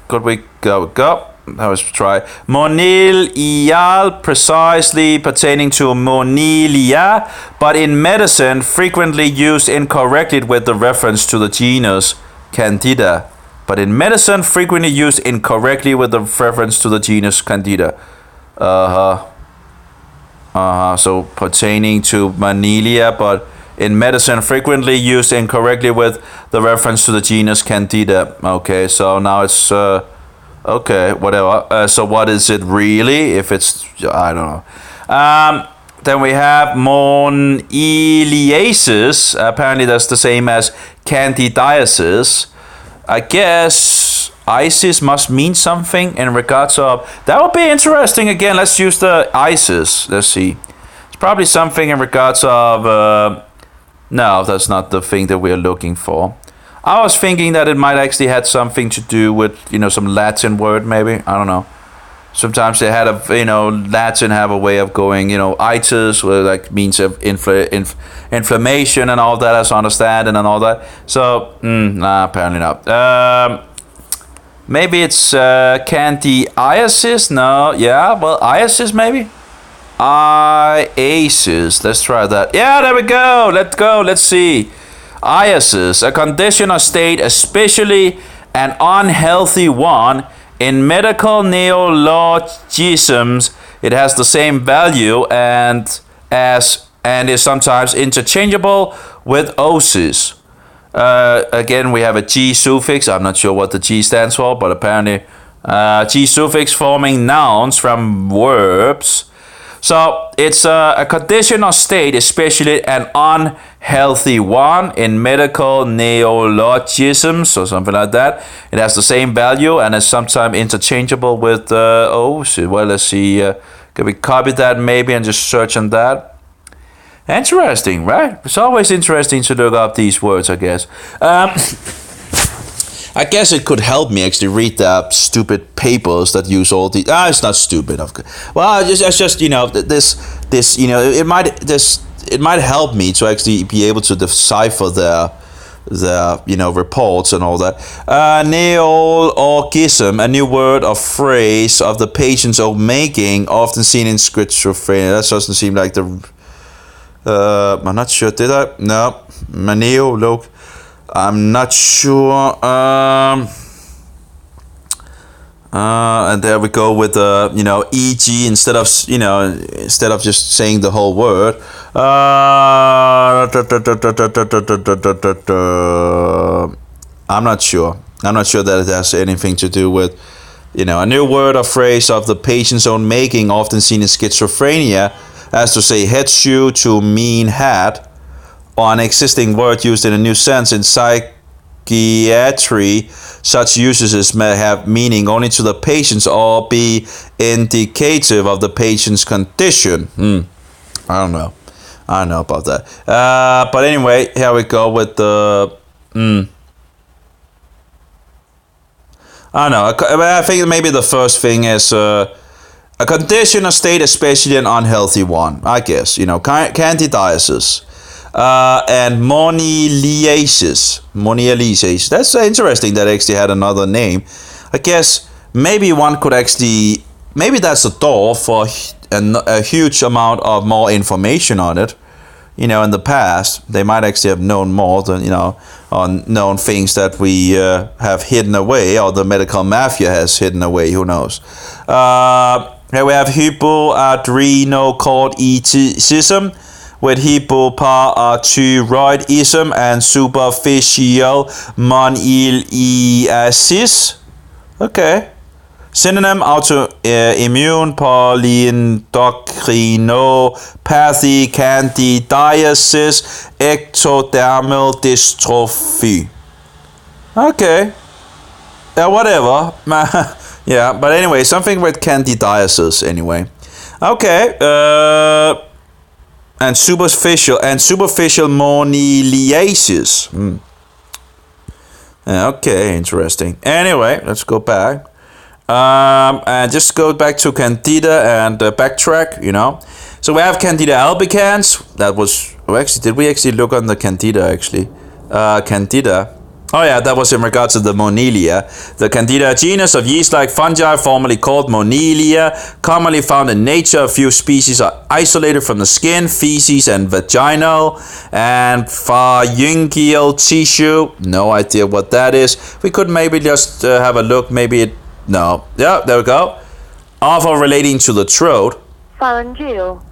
Could we go? Let's try. Monilial, precisely pertaining to Monilia, but in medicine frequently used incorrectly with the reference to the genus Candida. So pertaining to Monilia, but in medicine frequently used incorrectly with the reference to the genus Candida. Okay, so now it's okay, whatever. So what is it really? If it's, I don't know. Then we have Moniliasis. Apparently that's the same as candidiasis. I guess ISIS must mean something in regards of... That would be interesting. Again, let's use the ISIS. Let's see. It's probably something in regards of... no, that's not the thing that we're looking for. I was thinking that it might actually had something to do with, some Latin word maybe. I don't know. Sometimes they had Latin have a way of going, itis, where like means of inflammation and all that, as I understand, and all that. So, nah, apparently not. Maybe it's candidiasis. No, yeah, well, iasis maybe. Iasis. Let's try that. Yeah, there we go. Let's see. Iasis, a condition or state, especially an unhealthy one. In medical neologisms, it has the same value and is sometimes interchangeable with osis. Again, we have a G suffix. I'm not sure what the G stands for, but apparently G suffix forming nouns from verbs. So it's a condition or state, especially an unhealthy one in medical neologisms or something like that. It has the same value and is sometimes interchangeable with so, well, let's see. Can we copy that maybe and just search on that? Interesting, right? It's always interesting to look up these words, I guess. I guess it could help me actually read the stupid papers that use all these. It's not stupid, of course. Well, it's just this it might help me to actually be able to decipher the reports and all that. Neologism, a new word or phrase of the patient's own making, often seen in schizophrenia. That doesn't seem like the. I'm not sure. Did I? No. Neolog. I'm not sure. And there we go with e.g. instead of just saying the whole word. I'm not sure. I'm not sure that it has anything to do with, a new word or phrase of the patient's own making, often seen in schizophrenia, as to say head shoe to mean hat, or an existing word used in a new sense in psychiatry. Such usages may have meaning only to the patients or be indicative of the patient's condition. I don't know about that. But anyway, here we go with the. I don't know. I think maybe the first thing is a condition or state, especially an unhealthy one. I guess candidiasis. And moniliasis. That's interesting that it actually had another name. I guess maybe one could actually, maybe that's a door for a huge amount of more information on it. In the past, they might actually have known more than, on known things that we have hidden away, or the medical mafia has hidden away, who knows. Here we have hypoadrenocorticism, with hypoparathyroidism and superficial moniliasis. Okay. Synonym: autoimmune polyneuropathy, candidiasis, ectodermal dystrophy. Okay. Yeah, whatever. Yeah, but anyway, something with candidiasis anyway. Okay. And superficial moniliasis. Okay, interesting. Anyway, let's go back. And just go back to Candida and backtrack, So we have Candida albicans. That was, did we actually look on the Candida actually? Candida. Oh yeah, that was in regards to the Monilia. The Candida, a genus of yeast-like fungi formerly called Monilia, commonly found in nature. A few species are isolated from the skin, feces, and vaginal and pharyngeal tissue. No idea what that is. We could maybe just have a look. No. Yeah, there we go. Often relating to the throat. Pharyngeal.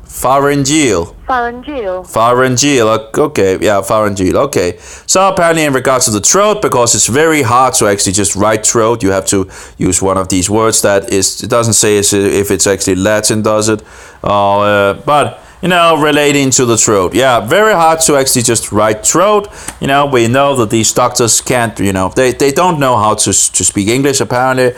Okay, yeah, pharyngeal. Okay. So apparently in regards to the throat, because it's very hard to actually just write throat, you have to use one of these words that is, it doesn't say if it's actually Latin, does it? But, relating to the throat. Yeah, very hard to actually just write throat. We know that these doctors can't, they don't know how to speak English apparently.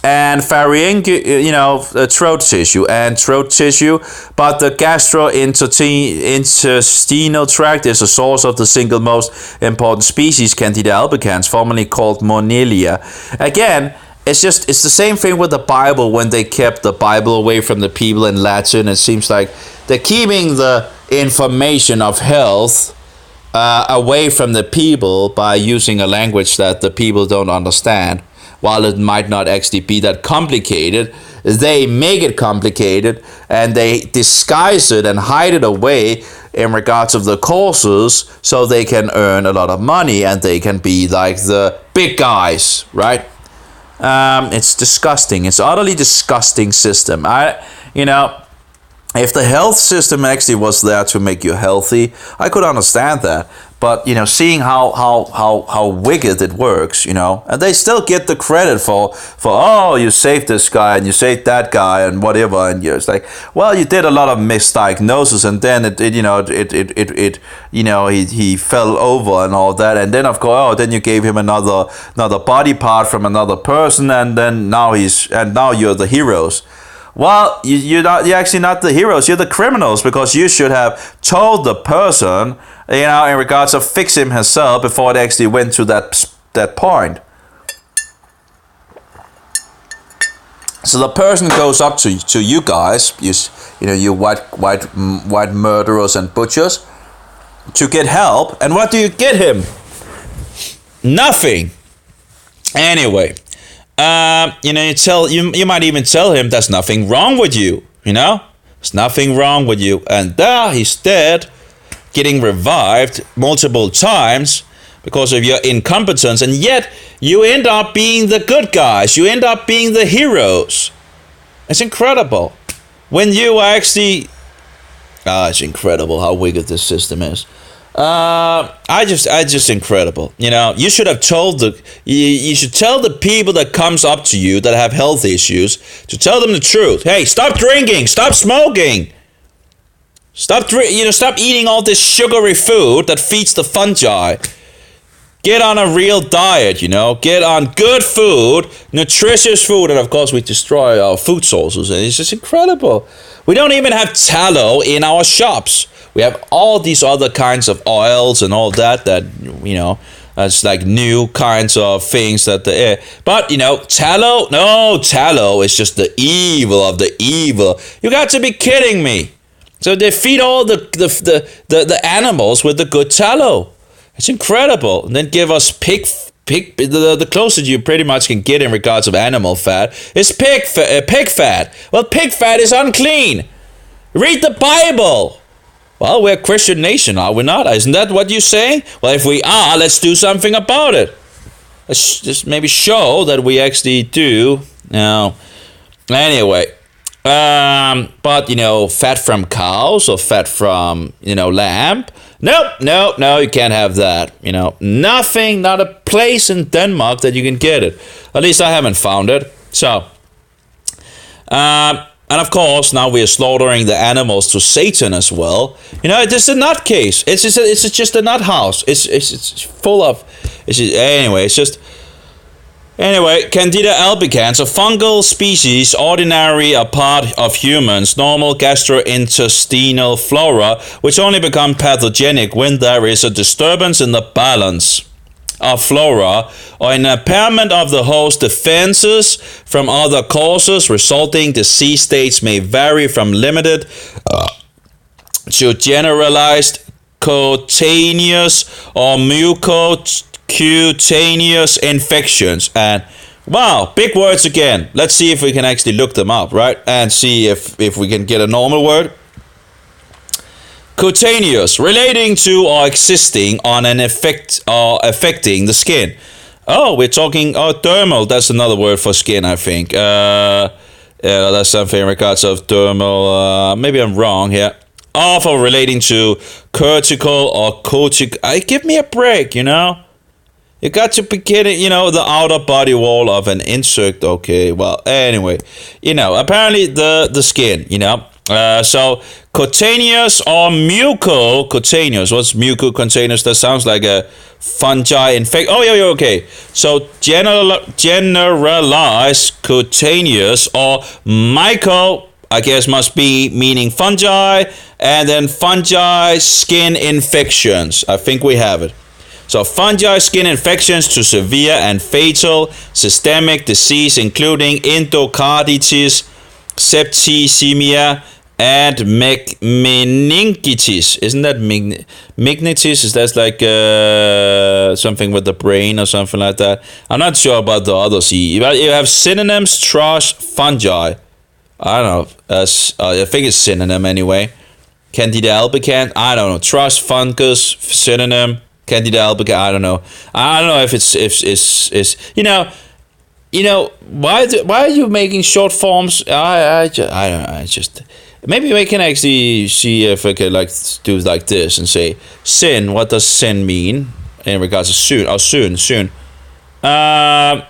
And pharyngeal, throat tissue, but the gastrointestinal tract is a source of the single most important species, Candida albicans, formerly called Monilia. Again, it's the same thing with the Bible. When they kept the Bible away from the people in Latin, it seems like they're keeping the information of health away from the people by using a language that the people don't understand. While it might not actually be that complicated, they make it complicated and they disguise it and hide it away in regards of the causes, so they can earn a lot of money and they can be like the big guys, right? It's disgusting. It's utterly disgusting system. If the health system actually was there to make you healthy, I could understand that. But seeing how wicked it works, and they still get the credit for oh, you saved this guy and you saved that guy and whatever, and it's like, well, you did a lot of misdiagnosis, and then he fell over and all that, and then of course, then you gave him another body part from another person, and then now you're the heroes. Well, you're actually not the heroes. You're the criminals, because you should have told the person, in regards of fixing himself before it actually went to that point. So the person goes up to you guys, you white murderers and butchers, to get help, and what do you get him? Nothing. Anyway. You might even tell him there's nothing wrong with you, There's nothing wrong with you. And there he's dead, getting revived multiple times because of your incompetence. And yet you end up being the good guys. You end up being the heroes. It's incredible. When you actually... it's incredible how wicked this system is. I just incredible. You should have told you should tell the people that comes up to you that have health issues to tell them the truth. Hey, stop drinking, stop smoking, stop eating all this sugary food that feeds the fungi. Get on a real diet, Get on good food, nutritious food, and of course we destroy our food sources, and it's just incredible. We don't even have tallow in our shops. We have all these other kinds of oils and all that it's like new kinds of things that but tallow, no, tallow is just the evil of the evil. You got to be kidding me. So they feed all the animals with the good tallow. It's incredible. And then give us pig the closest you pretty much can get in regards of animal fat is pig fat. Well, pig fat is unclean. Read the Bible. Well, we're a Christian nation, are we not? Isn't that what you're saying? Well, if we are, let's do something about it. Let's just maybe show that we actually do. Now, anyway, but fat from cows or fat from lamb. No, you can't have that. Nothing, not a place in Denmark that you can get it. At least I haven't found it. So, and of course, now we are slaughtering the animals to Satan as well. It's a nut case. It's just a nut house. It's full of. Anyway, Candida albicans, a fungal species, ordinary a part of humans' normal gastrointestinal flora, which only become pathogenic when there is a disturbance in the balance of flora or an impairment of the host defenses from other causes. Resulting disease states may vary from limited to generalized cutaneous or mucocutaneous infections. And wow, big words again. Let's see if we can actually look them up, right? And see if we can get a normal word. Cutaneous, relating to or existing on an effect or affecting the skin. Oh, we're talking dermal. That's another word for skin, I think. That's something in regards of dermal. Maybe I'm wrong here. Also relating to cortical or cortic. Give me a break, You got to be getting, the outer body wall of an insect. Okay, well, anyway, apparently the skin, so cutaneous or mucocutaneous. What's mucocutaneous? That sounds like a fungi infection. Oh, yeah, okay. So generalized cutaneous or myco, I guess must be meaning fungi, and then fungi skin infections. I think we have it. So fungi skin infections to severe and fatal systemic disease, including endocarditis, septicemia, and meningitis. Isn't that meningitis? Is that like something with the brain or something like that? I'm not sure about the others. You have synonyms: thrush, fungi. I don't know. I think it's synonym anyway. Candida albicans. I don't know. Thrush, fungus, synonym. Candida albicans. I don't know. I don't know if it's why are you making short forms? I just maybe we can actually see if I could like do like this and say sin. What does sin mean in regards to soon? Oh, soon. That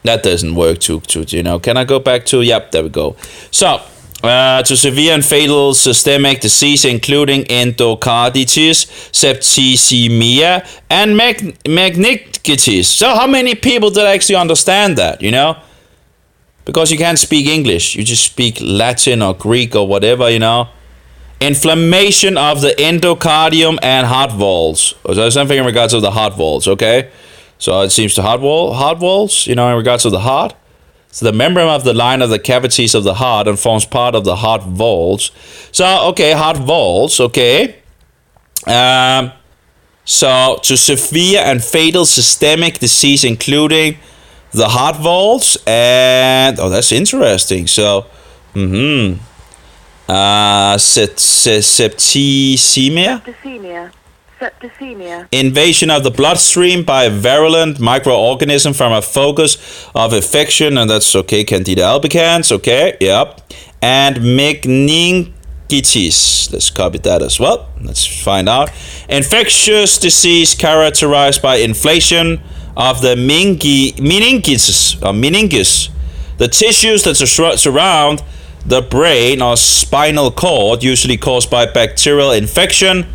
doesn't work too. Can I go back to? Yep, there we go. So. To severe and fatal systemic disease, including endocarditis, septicemia, and meningitis. So how many people did actually understand that, Because you can't speak English. You just speak Latin or Greek or whatever, Inflammation of the endocardium and heart walls. So something in regards to the heart walls, okay? So it seems to heart walls, in regards to the heart. So the membrane of the line of the cavities of the heart and forms part of the heart walls. So, okay, heart walls, okay. So to severe and fatal systemic disease, including the heart walls and, that's interesting. So, septicemia. Septicemia. Invasion of the bloodstream by a virulent microorganism from a focus of infection, and that's okay. Candida albicans, okay, yep. And meningitis. Let's copy that as well. Let's find out. Infectious disease characterized by inflation of the meninges, the tissues that surround the brain or spinal cord, usually caused by bacterial infection.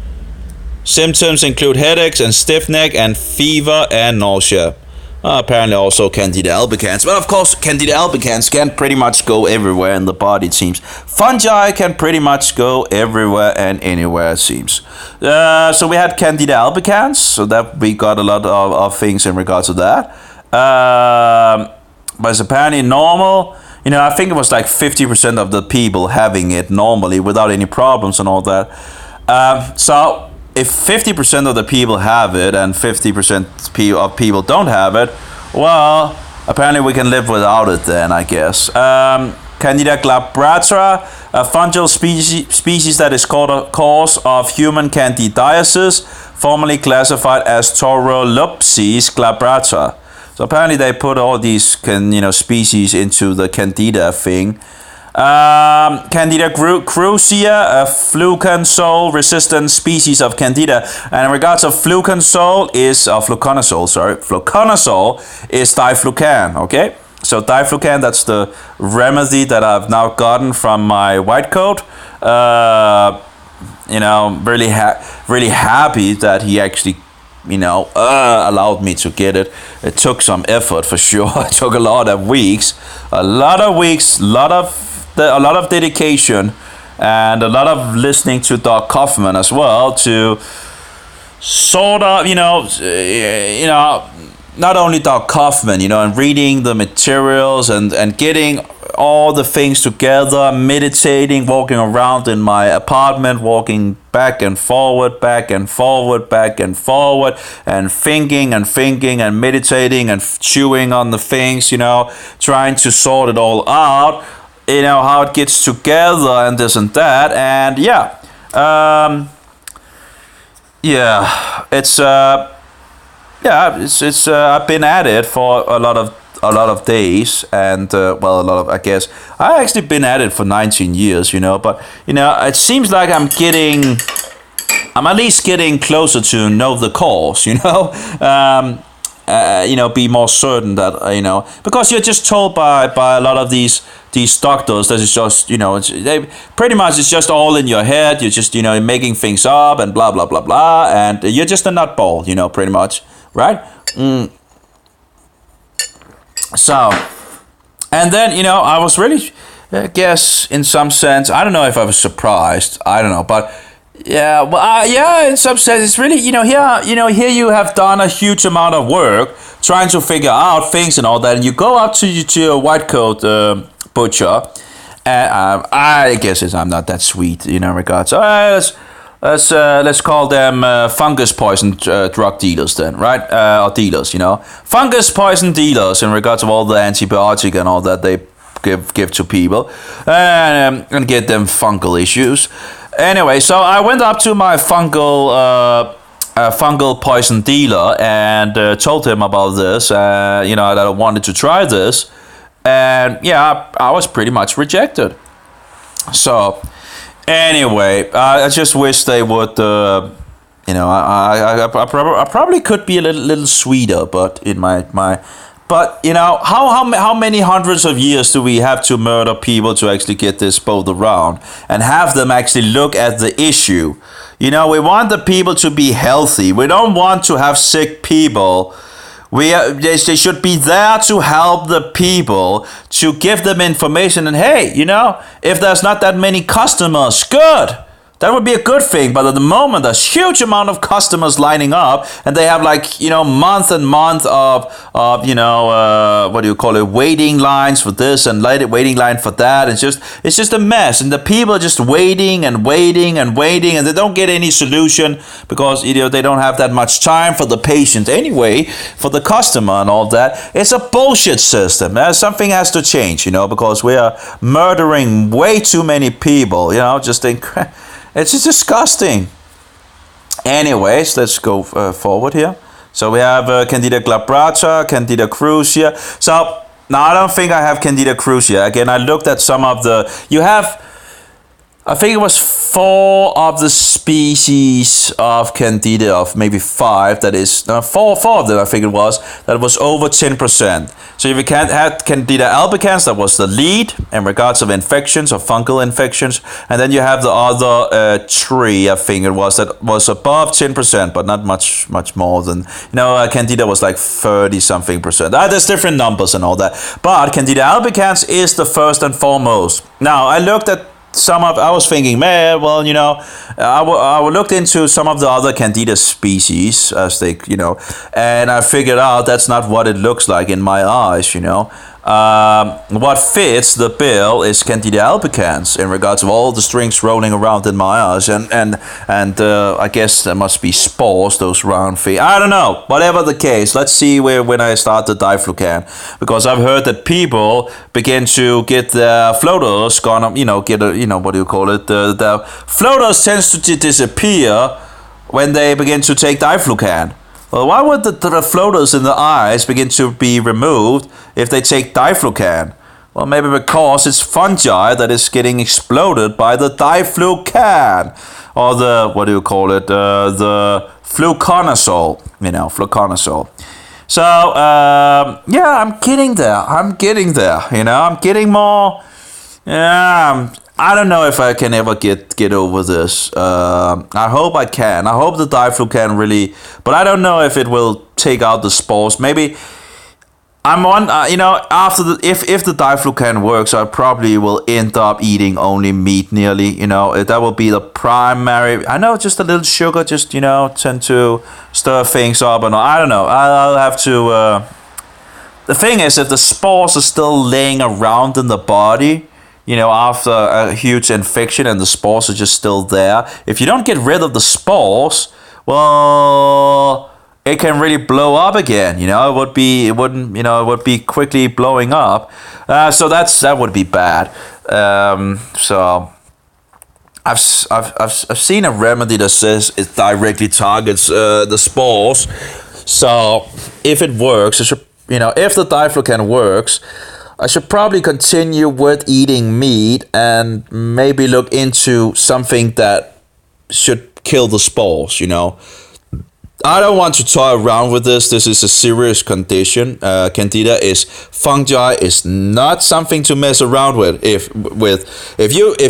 Symptoms include headaches and stiff neck and fever and nausea. Apparently also Candida albicans. But of course, Candida albicans can pretty much go everywhere in the body, it seems. Fungi can pretty much go everywhere and anywhere, it seems. So we had Candida albicans, so that we got a lot of things in regards to that. But it's apparently normal. I think it was like 50% of the people having it normally without any problems and all that. So if 50% of the people have it and 50% of people don't have it, well, apparently we can live without it then, I guess. Candida glabrata, a fungal species that is called a cause of human candidiasis, formerly classified as Torolopsis glabrata. So apparently they put all these species into the Candida thing. Candida creusia, a fluconazole-resistant species of Candida. And in regards of fluconazole is fluconazole is diflucan. Okay, so diflucan, that's the remedy that I've now gotten from my white coat. Really happy that he actually allowed me to get it. It took some effort for sure. It took a lot of weeks, a lot of dedication, and a lot of listening to Doc Kaufman as well to sort of, not only Doc Kaufman, and reading the materials and getting all the things together, meditating, walking around in my apartment, walking back and forward, and thinking and meditating and chewing on the things, trying to sort it all out, how it gets together and this and that. And it's I've been at it for a lot of days, and I guess I actually been at it for 19 years, but it seems like I'm at least getting closer to know the cause, be more certain that because you're just told by a lot of these doctors that it's just they pretty much it's just all in your head. You're just making things up and blah blah blah blah, and you're just a nutball, pretty much, right? So, and then I was really, I guess in some sense, I don't know if I was surprised, I don't know, but Yeah, well, yeah. In some sense, it's really here you have done a huge amount of work trying to figure out things and all that, and you go up to your white coat butcher, and I guess I'm not that sweet, in regards. So let's call them fungus poison drug dealers then, right? Or dealers, fungus poison dealers in regards of all the antibiotic and all that they give to people, and get them fungal issues. Anyway, so I went up to my fungal poison dealer and told him about this. That I wanted to try this, and yeah, I was pretty much rejected. So anyway, I just wish they would. I probably could be a little sweeter, but in my but how many hundreds of years do we have to murder people to actually get this boat around and have them actually look at the issue? We want the people to be healthy. We don't want to have sick people. They should be there to help the people, to give them information. And hey, if there's not that many customers, good. That would be a good thing, but at the moment, there's huge amount of customers lining up, and they have month and month of what do you call it, waiting lines for this and waiting line for that. It's just a mess, and the people are just waiting and waiting and waiting, and they don't get any solution because they don't have that much time for the patient anyway, for the customer and all that. It's a bullshit system. Something has to change, because we are murdering way too many people. It's just disgusting. Anyways, let's go forward here. So we have Candida glabrata, Candida krusea. So now I don't think I have Candida krusea. Again, I looked at some of you have, I think it was 4 of the species of Candida, of maybe 5, that is, four of them I think it was, that was over 10%. So if you had Candida albicans, that was the lead in regards of infections or fungal infections, and then you have the other 3, I think it was, that was above 10%, but not much more than, Candida was like 30 something percent. There's different numbers and all that, but Candida albicans is the first and foremost. Now I looked at I was thinking, man, well, I looked into some of the other Candida species as they, and I figured out that's not what it looks like in my eyes, What fits the bill is Candida albicans in regards of all the strings rolling around in my eyes, and I guess there must be spores, those round feet. I don't know. Whatever the case, let's see when I start the diflucan, because I've heard that people begin to get their floaters gone, get what do you call it? The floaters tends to disappear when they begin to take diflucan. Well, why would the floaters in the eyes begin to be removed if they take diflucan? Well, maybe because it's fungi that is getting exploded by the diflucan, or the, what do you call it, the fluconazole, fluconazole. So, yeah, I'm getting there. I'm getting more, I don't know if I can ever get over this. I hope I can. I hope the diflucan really, but I don't know if it will take out the spores. Maybe I'm on. After if the diflucan works, I probably will end up eating only meat. Nearly, that will be the primary. I know, just a little sugar, just tend to stir things up, and I don't know. I'll have to. The thing is, if the spores are still laying around in the body, after a huge infection and the spores are just still there, if you don't get rid of the spores, well, it can really blow up again. It would be quickly blowing up. So that would be bad. So I've seen a remedy that says it directly targets the spores. So if it works, if the diflucan works, I should probably continue with eating meat and maybe look into something that should kill the spores, I don't want to toy around with this. This is a serious condition. Candida is fungi, is not something to mess around with. If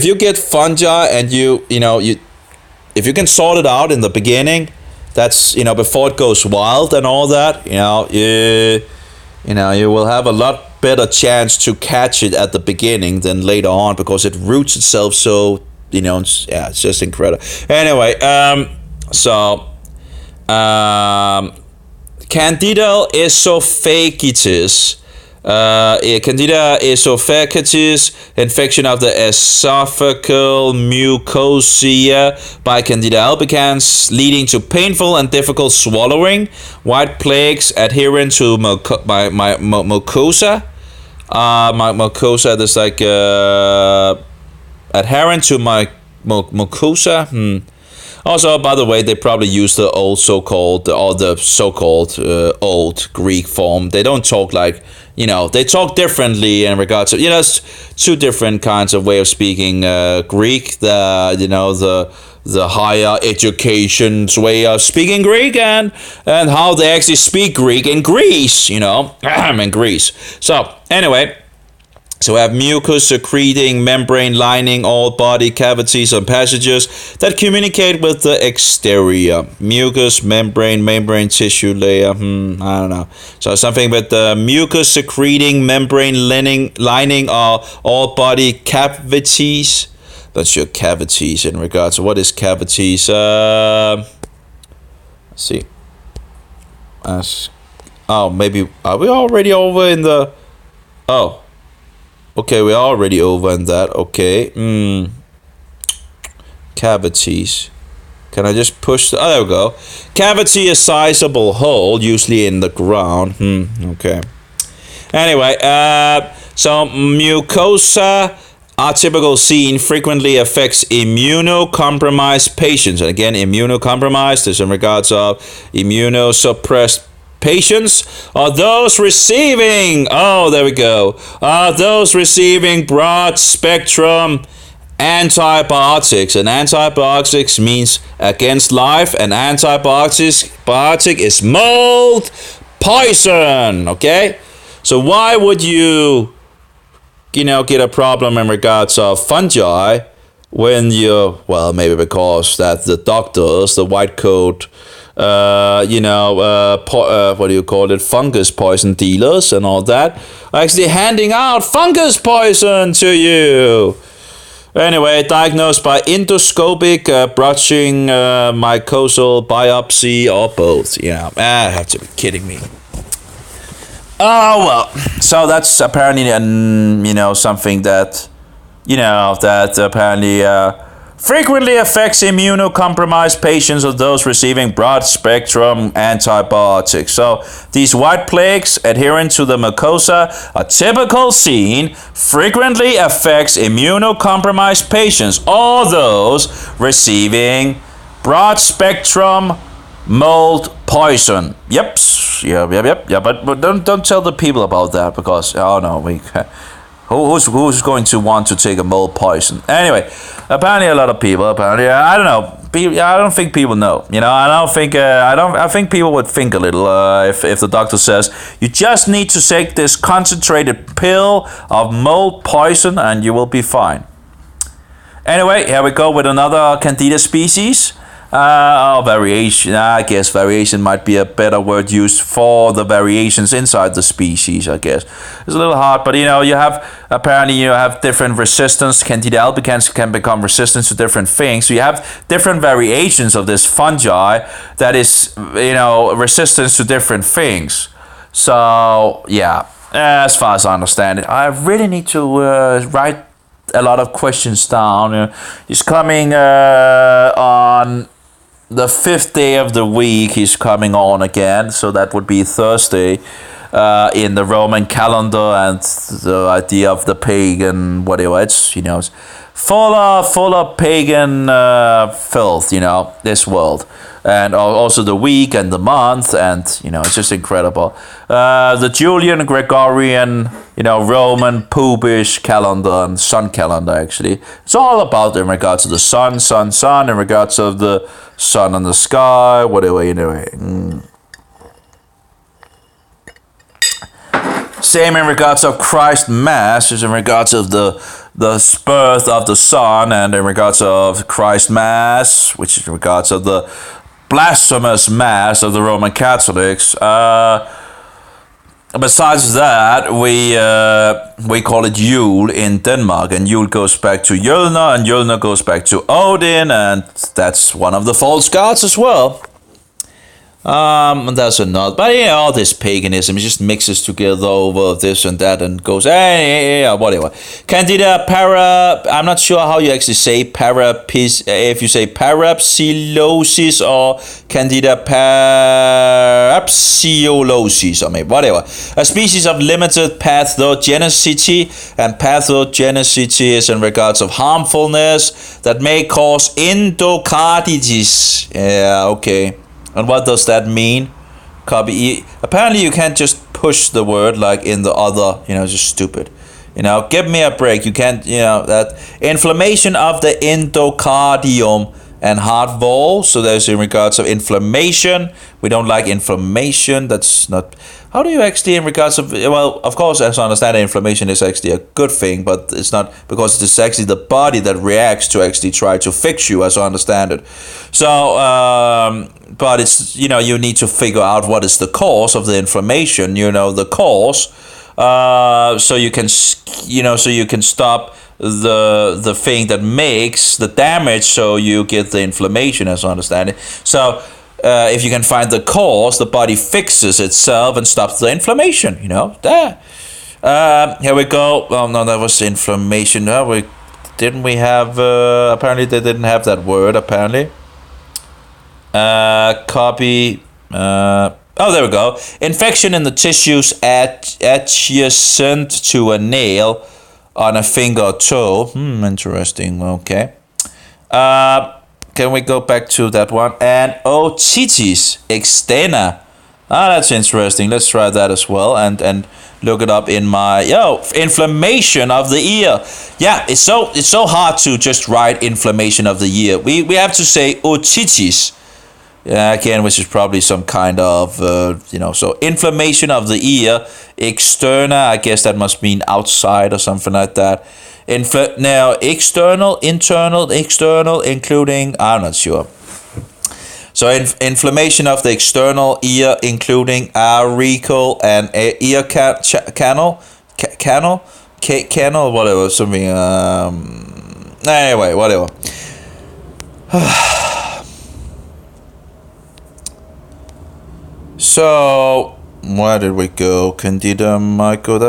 you get fungi and if you can sort it out in the beginning, that's before it goes wild and all that, you will have a lot better chance to catch it at the beginning than later on, because it roots itself so Yeah, it's just incredible. Anyway, so Candida esophagitis. Candida esophagitis, infection of the esophageal mucosa by Candida albicans, leading to painful and difficult swallowing. White plaques adherent to mucosa. Mucosa, there's like adherent to my mucosa. Also, by the way, they probably use the old so-called old Greek form. They don't talk like, they talk differently in regards to, it's two different kinds of way of speaking Greek. The higher education's way of speaking Greek and how they actually speak Greek in Greece, in Greece. So, anyway. So we have mucus secreting membrane lining all body cavities and passages that communicate with the exterior. Mucus, membrane tissue layer. I don't know. So something with the mucus secreting membrane lining all body cavities. That's your cavities in regards to what is cavities. Let's see. Maybe are we already over in the? Oh. Okay, we're already over in that. Okay. Cavities. Can I just push there we go. Cavity is sizable hole, usually in the ground. Okay. Anyway, so mucosa atypical scene frequently affects immunocompromised patients. And again, immunocompromised is in regards of immunosuppressed patients are those receiving, those receiving broad spectrum antibiotics. And antibiotics means against life, and antibiotic is mold poison. Okay, so why would you get a problem in regards of fungi when maybe because that the doctors, the white coat fungus poison dealers and all that are actually handing out fungus poison to you. Anyway, diagnosed by endoscopic brushing, mycosal biopsy, or both. I have to be kidding me. Oh well, so that's apparently something that that apparently frequently affects immunocompromised patients or those receiving broad-spectrum antibiotics. So these white plaques adherent to the mucosa, a typical scene, frequently affects immunocompromised patients or those receiving broad-spectrum mold poison. Yep. But don't tell the people about that because who's going to want to take a mold poison? Anyway, apparently a lot of people. Apparently, I don't know. I don't think people know. I think people would think a little if the doctor says you just need to take this concentrated pill of mold poison and you will be fine. Anyway, here we go with another Candida species. Variation. I guess variation might be a better word used for the variations inside the species. I guess it's a little hard, but you have different resistance. Candida albicans can become resistant to different things. So you have different variations of this fungi that is resistance to different things. So yeah, as far as I understand it, I really need to write a lot of questions down. He's coming on the 5th day of the week. He's coming on again, so that would be Thursday in the Roman calendar, and the idea of the pagan whatever. It's full of pagan filth. This world, and also the week and the month, and it's just incredible. The Julian, Gregorian, Roman, Popish calendar and sun calendar, actually. It's all about in regards to the sun, in regards of the sun and the sky, whatever, Same in regards of Christ Mass, is in regards of the birth of the sun, and in regards of Christ Mass, which is in regards of the blasphemous Mass of the Roman Catholics. besides that, we call it Yule in Denmark, and Yule goes back to Jolner, and Jolner goes back to Odin, and that's one of the false gods as well. And that's another, but yeah, all this paganism just mixes together over this and that and goes, whatever. Candida para, I'm not sure how you actually say if you say parapsilosis or Candida parapsiolosis or maybe whatever. A species of limited pathogenicity, and pathogenicity is in regards of harmfulness that may cause endocarditis. Yeah, okay. And what does that mean? Copy. Apparently, you can't just push the word like in the other. Just stupid. Give me a break. You can't. That inflammation of the endocardium and heart wall. So there's in regards of inflammation. We don't like inflammation. That's not. How do you actually, in regards of, well, of course, as I understand, inflammation is actually a good thing, but it's not, because it's actually the body that reacts to actually try to fix you, as I understand it. So, but it's, you need to figure out what is the cause of the inflammation, the cause, so you can, so you can stop the thing that makes the damage, so you get the inflammation, as I understand it. So, if you can find the cause, the body fixes itself and stops the inflammation. There. Here we go. Oh no, that was inflammation. Didn't we have? Apparently, they didn't have that word. Apparently. Copy. Oh, there we go. Infection in the tissues adjacent to a nail on a finger or toe. Interesting. Okay. Can we go back to that one? And otitis externa. That's interesting. Let's try that as well and look it up in my inflammation of the ear. Yeah, it's so hard to just write inflammation of the ear. We have to say otitis. Again, which is probably some kind of so inflammation of the ear externa. I guess that must mean outside or something like that. Now, external, internal, external, including, I'm not sure. So, inflammation of the external ear, including auricle and ear canal, whatever, something. Anyway, whatever. So, where did we go? Candida, Myco,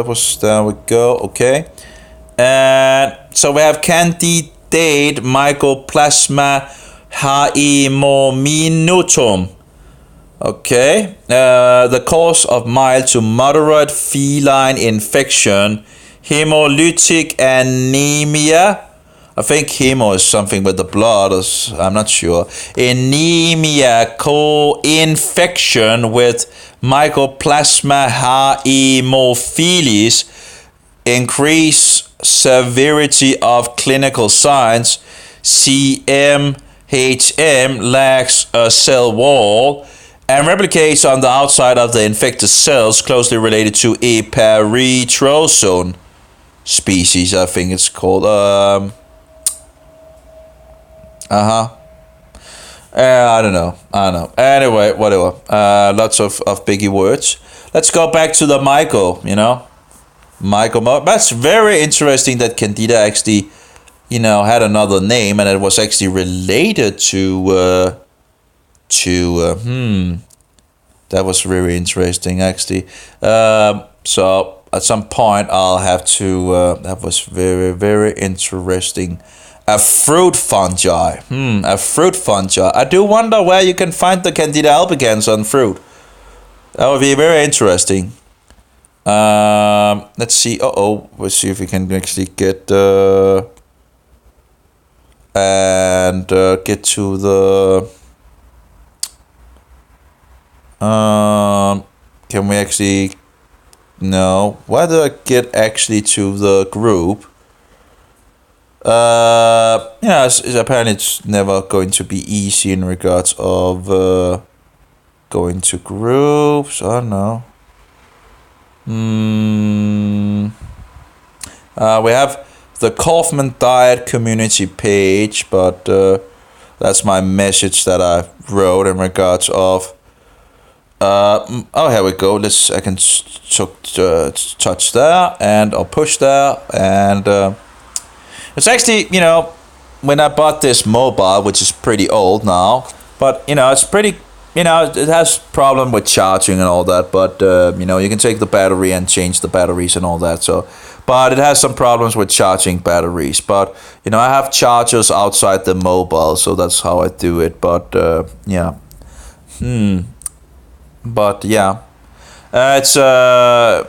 there we go, okay. And so we have candidate mycoplasma haemominutum. Okay. The cause of mild to moderate feline infection, hemolytic anemia. I think hemo is something with the blood, I'm not sure. Anemia co-infection with mycoplasma haemophilis, increase severity of clinical signs. CMHM lacks a cell wall and replicates on the outside of the infected cells, closely related to a perithrosome species, I think it's called. I don't know. Anyway, whatever. Lots of biggie words. Let's go back to the Myco, Myco. That's very interesting that Candida actually, had another name, and it was actually related to that was very interesting actually. So at some point I'll have to, that was very, very interesting. A fruit fungi. A fruit fungi. I do wonder where you can find the Candida albicans on fruit. That would be very interesting. Let's see. Let's see if we can actually get get to the. Can we actually? No. Why do I get actually to the group? Apparently it's never going to be easy in regards of going to groups. I don't know. We have the Kaufman Diet community page, but that's my message that I wrote in regards of Oh, here we go. I can touch there, and I'll push there, and it's actually, when I bought this mobile, which is pretty old now, but it's pretty, it has problem with charging and all that, but you can take the battery and change the batteries and all that. So, but it has some problems with charging batteries. But I have chargers outside the mobile, so that's how I do it. But yeah. But yeah, it's oh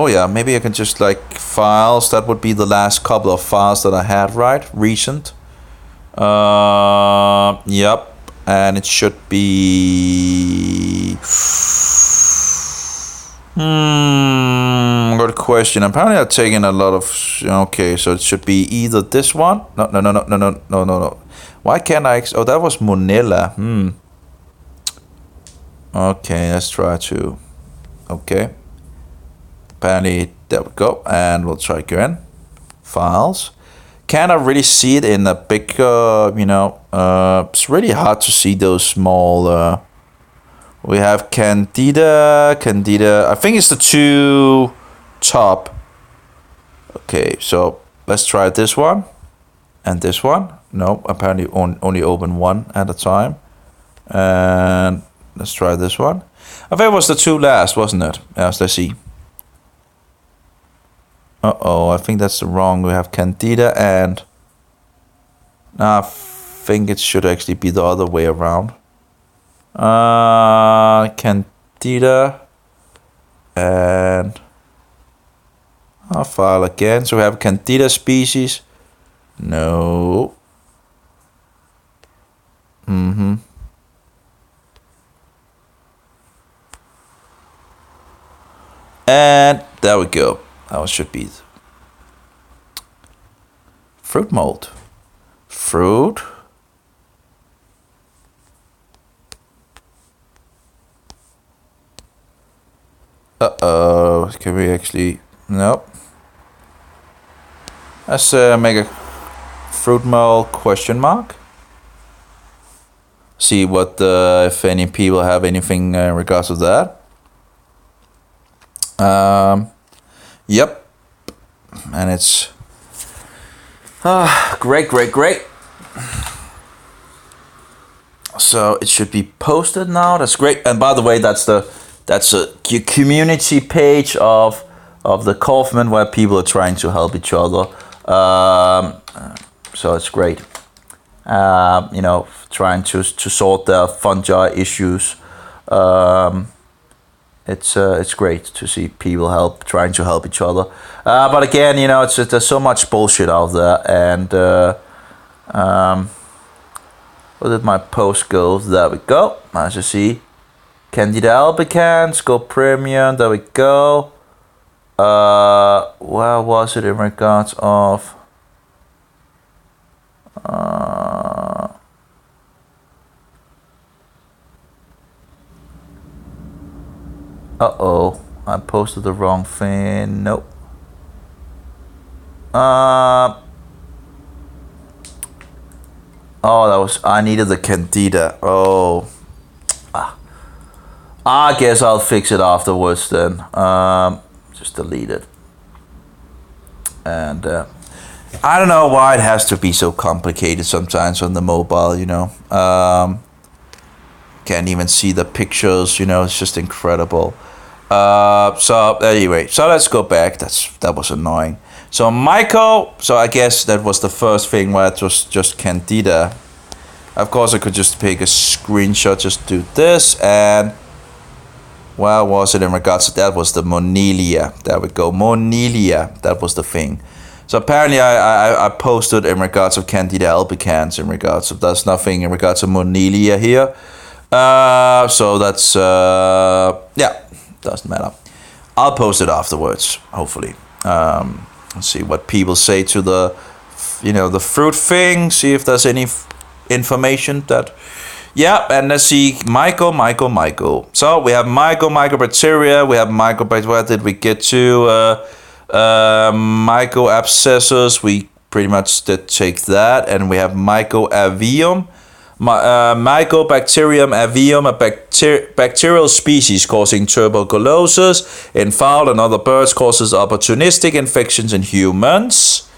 yeah, maybe I can just like files. That would be the last couple of files that I had, right? Recent. Yep, and it should be. Good question. Apparently, I've taken a lot of. Okay, so it should be either this one. No, no, no, no, no, no, no, no, no. Why can't I? Oh, that was Monella. Okay, let's try to. Okay. Apparently, there we go. And we'll try again. Files. Can I really see it in a bigger, it's really hard to see those small. We have Candida. I think it's the two top. Okay, so let's try this one. And this one. No, apparently only open one at a time. And let's try this one. I think it was the two last, wasn't it? Yes, let's see. Uh-oh, I think that's the wrong. We have Candida and... I think it should actually be the other way around. Candida and... I'll file again. So we have Candida species. No. And there we go. That should be fruit mold. Fruit. Uh-oh. Can we actually... Nope. Let's make a fruit mold question mark. See what if any people have anything in regards to that. Yep, and it's great. So it should be posted now. That's great. And by the way, that's a community page of the Kaufman where people are trying to help each other. So it's great. Trying to sort their fungi issues. It's great to see people trying to help each other. But again, there's so much bullshit out there. And where did my post go? There we go. As you see, Candida albicans, go premium. There we go. Where was it in regards of? Uh-oh, I posted the wrong thing. Nope. Oh, I needed the Candida. Oh. I guess I'll fix it afterwards then. Just delete it. And I don't know why it has to be so complicated sometimes on the mobile, Can't even see the pictures, it's just incredible. So anyway, so let's go back. That was annoying. So Myco, so I guess that was the first thing where it was just Candida. Of course, I could just take a screenshot, just do this, and where was it in regards to that? Was the Monelia. There we go, Monelia. That was the thing. So apparently I posted in regards of Candida albicans in regards of, there's nothing in regards to Monelia here. So that's, yeah, doesn't matter. I'll post it afterwards, hopefully. Let's see what people say to the, the fruit thing. See if there's any information that, yeah, and let's see, Myco. So we have mycobacteria, we have where did we get to? Myco abscessus, we pretty much did take that, and we have mycoavium. Mycobacterium avium, a bacterial species causing tuberculosis in fowl and other birds, causes opportunistic infections in humans.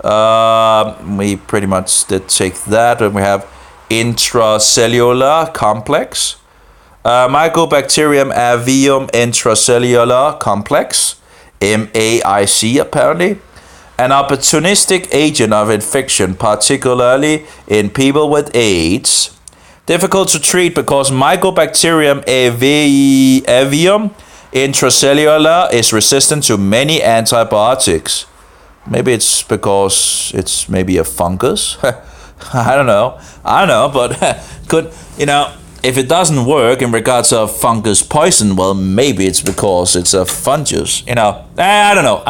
We pretty much did take that. And we have intracellular complex. Mycobacterium avium intracellular complex, MAIC apparently. An opportunistic agent of infection, particularly in people with AIDS. Difficult to treat because Mycobacterium avium intracellular is resistant to many antibiotics. Maybe it's because it's maybe a fungus. I don't know, but could, if it doesn't work in regards of fungus poison, well, maybe it's because it's a fungus, I don't know.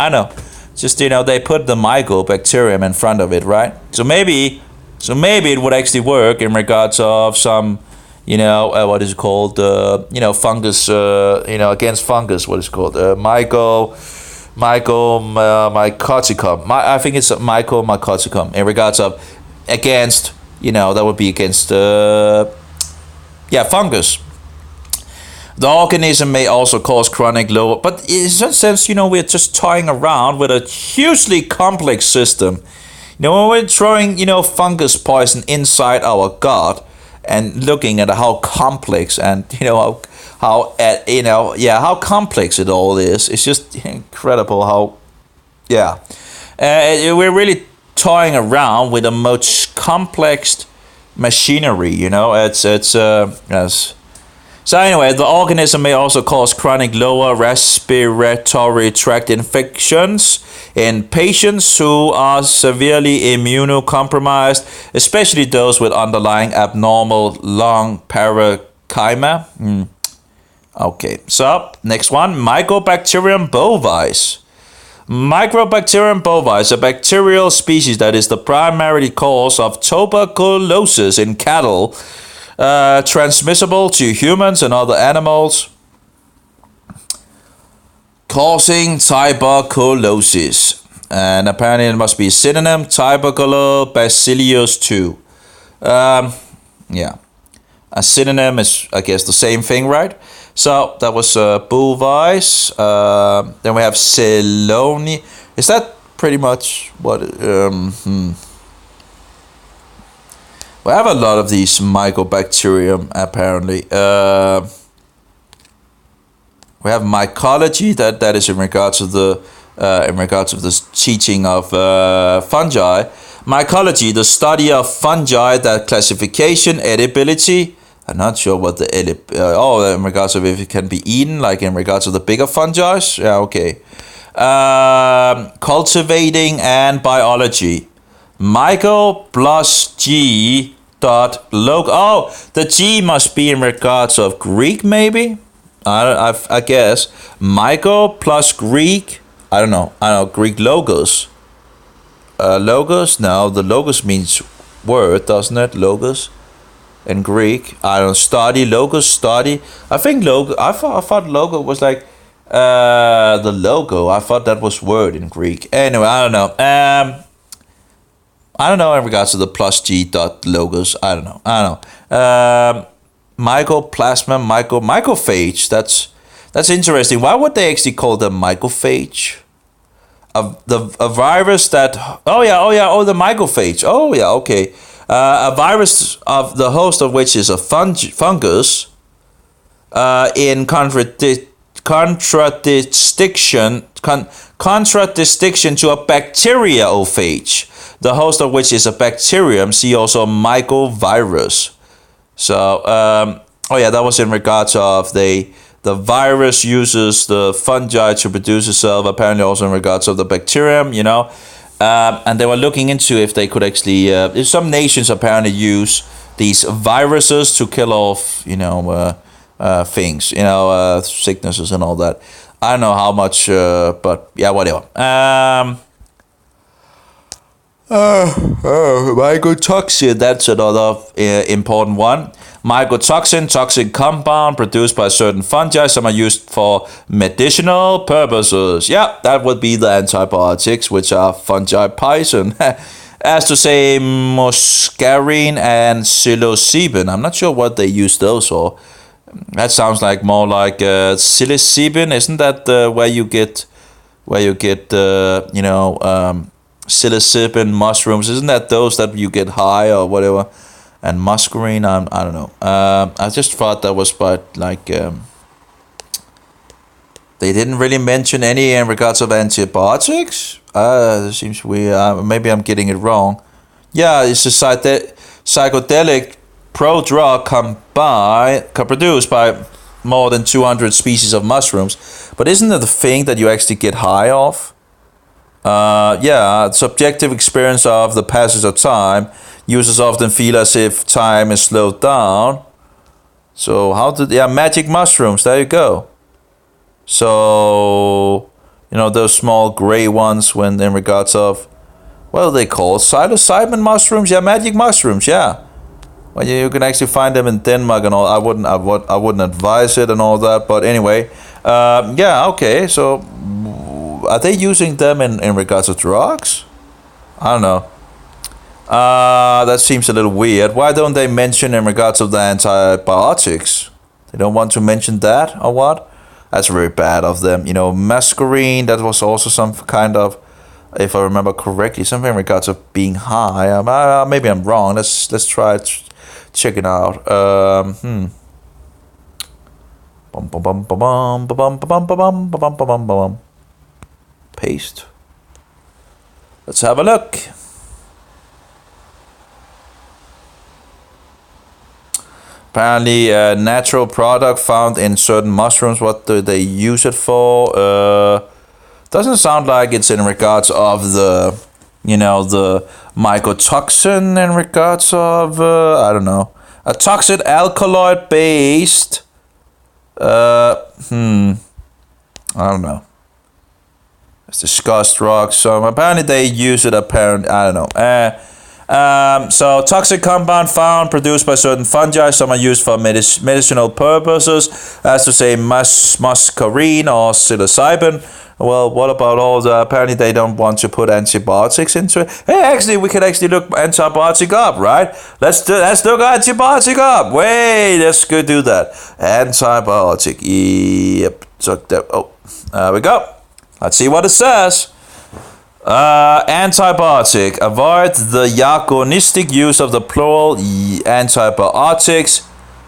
Just, they put the mycobacterium in front of it, right? So maybe it would actually work in regards of some, what is it called? Fungus, against fungus, what is it called? Mycoticum. I think it's mycoticum in regards of against, that would be against, fungus. The organism may also cause chronic lower, but in some sense, we're just toying around with a hugely complex system. When we're throwing, fungus poison inside our gut and looking at how complex and, how complex it all is. It's just incredible how, we're really toying around with the most complex machinery, So anyway, the organism may also cause chronic lower respiratory tract infections in patients who are severely immunocompromised, especially those with underlying abnormal lung parenchyma. Okay, so next one, Mycobacterium bovis. Mycobacterium bovis, a bacterial species that is the primary cause of tuberculosis in cattle, transmissible to humans and other animals, causing tuberculosis. And apparently it must be synonym tuberculobacillus 2. A synonym is, I guess, the same thing, right? So that was bovis. Then we have Celoni. Is that pretty much what? We have a lot of these mycobacterium apparently. We have mycology that is in regards of the this teaching of fungi. Mycology, the study of fungi, that classification, edibility. I'm not sure what the in regards of if it can be eaten, like in regards of the bigger fungi. Yeah, okay. Cultivating and biology. Myco plus G dot log. Oh, the G must be in regards of Greek, maybe. I guess Myco plus Greek. I don't know. Greek logos. Logos. No, the logos means word, doesn't it? Logos. In Greek, I don't study logos. Study. I think logo. I thought logo was like the logo. I thought that was word in Greek. Anyway, I don't know. I don't know in regards to the plus G dot logos. I don't know. Mycoplasma, mycophage. That's interesting. Why would they actually call them mycophage? A virus that. The mycophage. Oh yeah, okay. A virus of the host of which is a fungus. In contradistinction to a bacteriophage, the host of which is a bacterium. See also mycovirus. So that was in regards of the virus uses the fungi to produce itself. Apparently also in regards of the bacterium, and they were looking into if they could actually. If some nations apparently use these viruses to kill off, things, sicknesses and all that. I don't know how much, but yeah, whatever. Mycotoxin, that's another important one. Mycotoxin, toxic compound produced by certain fungi. Some are used for medicinal purposes. Yeah, that would be the antibiotics, which are fungi poison. as to say muscarine and psilocybin. I'm not sure what they use those for. That sounds like more like psilocybin. Isn't that where you get psilocybin mushrooms? Isn't that those that you get high or whatever? And muscarine, I don't know. I just thought that was but like they didn't really mention any in regards of antibiotics. It seems weird. Maybe I'm getting it wrong. Yeah, it's a psychedelic pro-drug produced by more than 200 species of mushrooms. But isn't it the thing that you actually get high off? Yeah, subjective experience of the passage of time. Users often feel as if time is slowed down. So magic mushrooms, there you go. So, those small gray ones when in regards of, what are they called? Psilocybin mushrooms? Yeah, magic mushrooms, yeah. Well, you can actually find them in Denmark and all. I wouldn't advise it and all that, but anyway. Yeah, okay, so are they using them in regards of drugs? I don't know. That seems a little weird. Why don't they mention in regards of the antibiotics? They don't want to mention that or what? That's very bad of them. Masquerine, that was also some kind of, if I remember correctly, something in regards of being high. Maybe I'm wrong. Let's try check it out. Paste. Let's have a look. Apparently, a natural product found in certain mushrooms. What do they use it for? Doesn't sound like it's in regards of the mycotoxin in regards of, I don't know, a toxic alkaloid based, I don't know. It's discussed drugs. So apparently they use it, I don't know. So toxic compound found produced by certain fungi. Some are used for medicinal purposes, as to say muscarine or psilocybin. Well, what about all the? Apparently, they don't want to put antibiotics into it. Hey, actually, we could actually look antibiotic up, right? Let's look antibiotic up. Wait, let's go do that. Antibiotic. Yep. There we go. Let's see what it says. Antibiotic. Avoid the jargonistic use of the plural antibiotics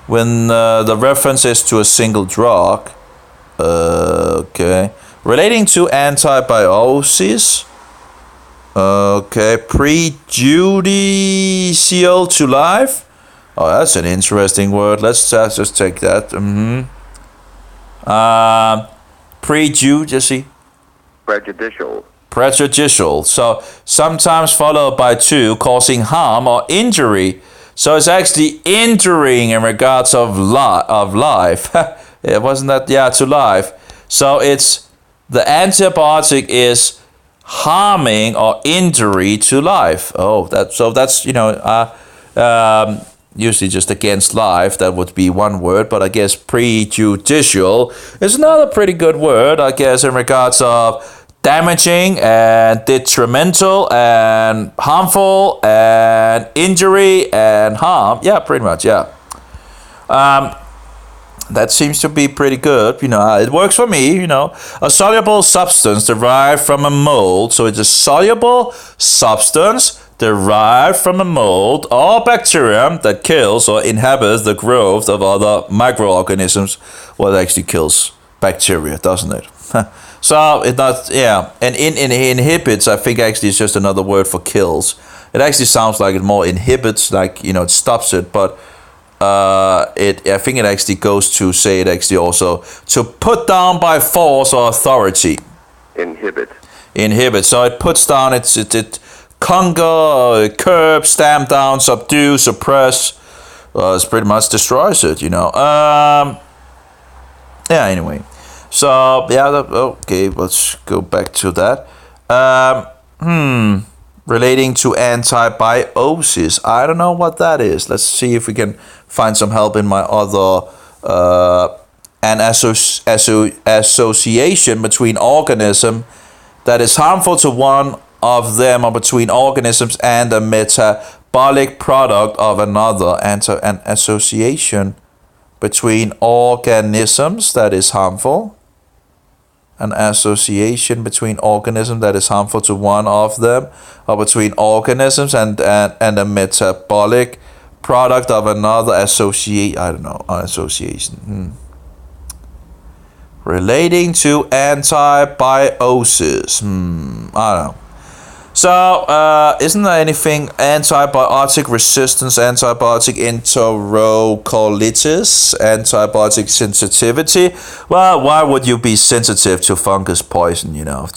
when the reference is to a single drug. Okay. Relating to antibiosis. Okay. Prejudicial to life. Oh, that's an interesting word. Let's just take that. Prejudicial. Prejudicial. So sometimes followed by two, causing harm or injury. So it's actually injuring in regards of life. It wasn't that, to life. So it's the antibiotic is harming or injury to life. Oh, that's usually just against life. That would be one word, but I guess prejudicial is another pretty good word, I guess, in regards of damaging and detrimental and harmful and injury and harm. Yeah, pretty much, yeah. That seems to be pretty good. It works for me, A soluble substance derived from a mold. So it's a soluble substance derived from a mold or bacterium that kills or inhibits the growth of other microorganisms. Well, it actually kills bacteria, doesn't it? So it not, and inhibits, I think actually is just another word for kills. It actually sounds like it more inhibits, like it stops it, but I think it actually goes to say it actually also to put down by force or authority. Inhibit. So it puts down, it conquer, curb, stamp down, subdue, suppress. It pretty much destroys it. Anyway. So okay, let's go back to that. Relating to antibiosis, I don't know what that is. Let's see if we can find some help in my other an association between organism that is harmful to one of them or between organisms and a metabolic product of another, and so an association between organisms that is harmful, an association between organisms that is harmful to one of them, or between organisms and a metabolic product of another, association. Relating to antibiosis. I don't know. So, isn't there anything antibiotic resistance, antibiotic enterocolitis, antibiotic sensitivity? Well, why would you be sensitive to fungus poison, you know?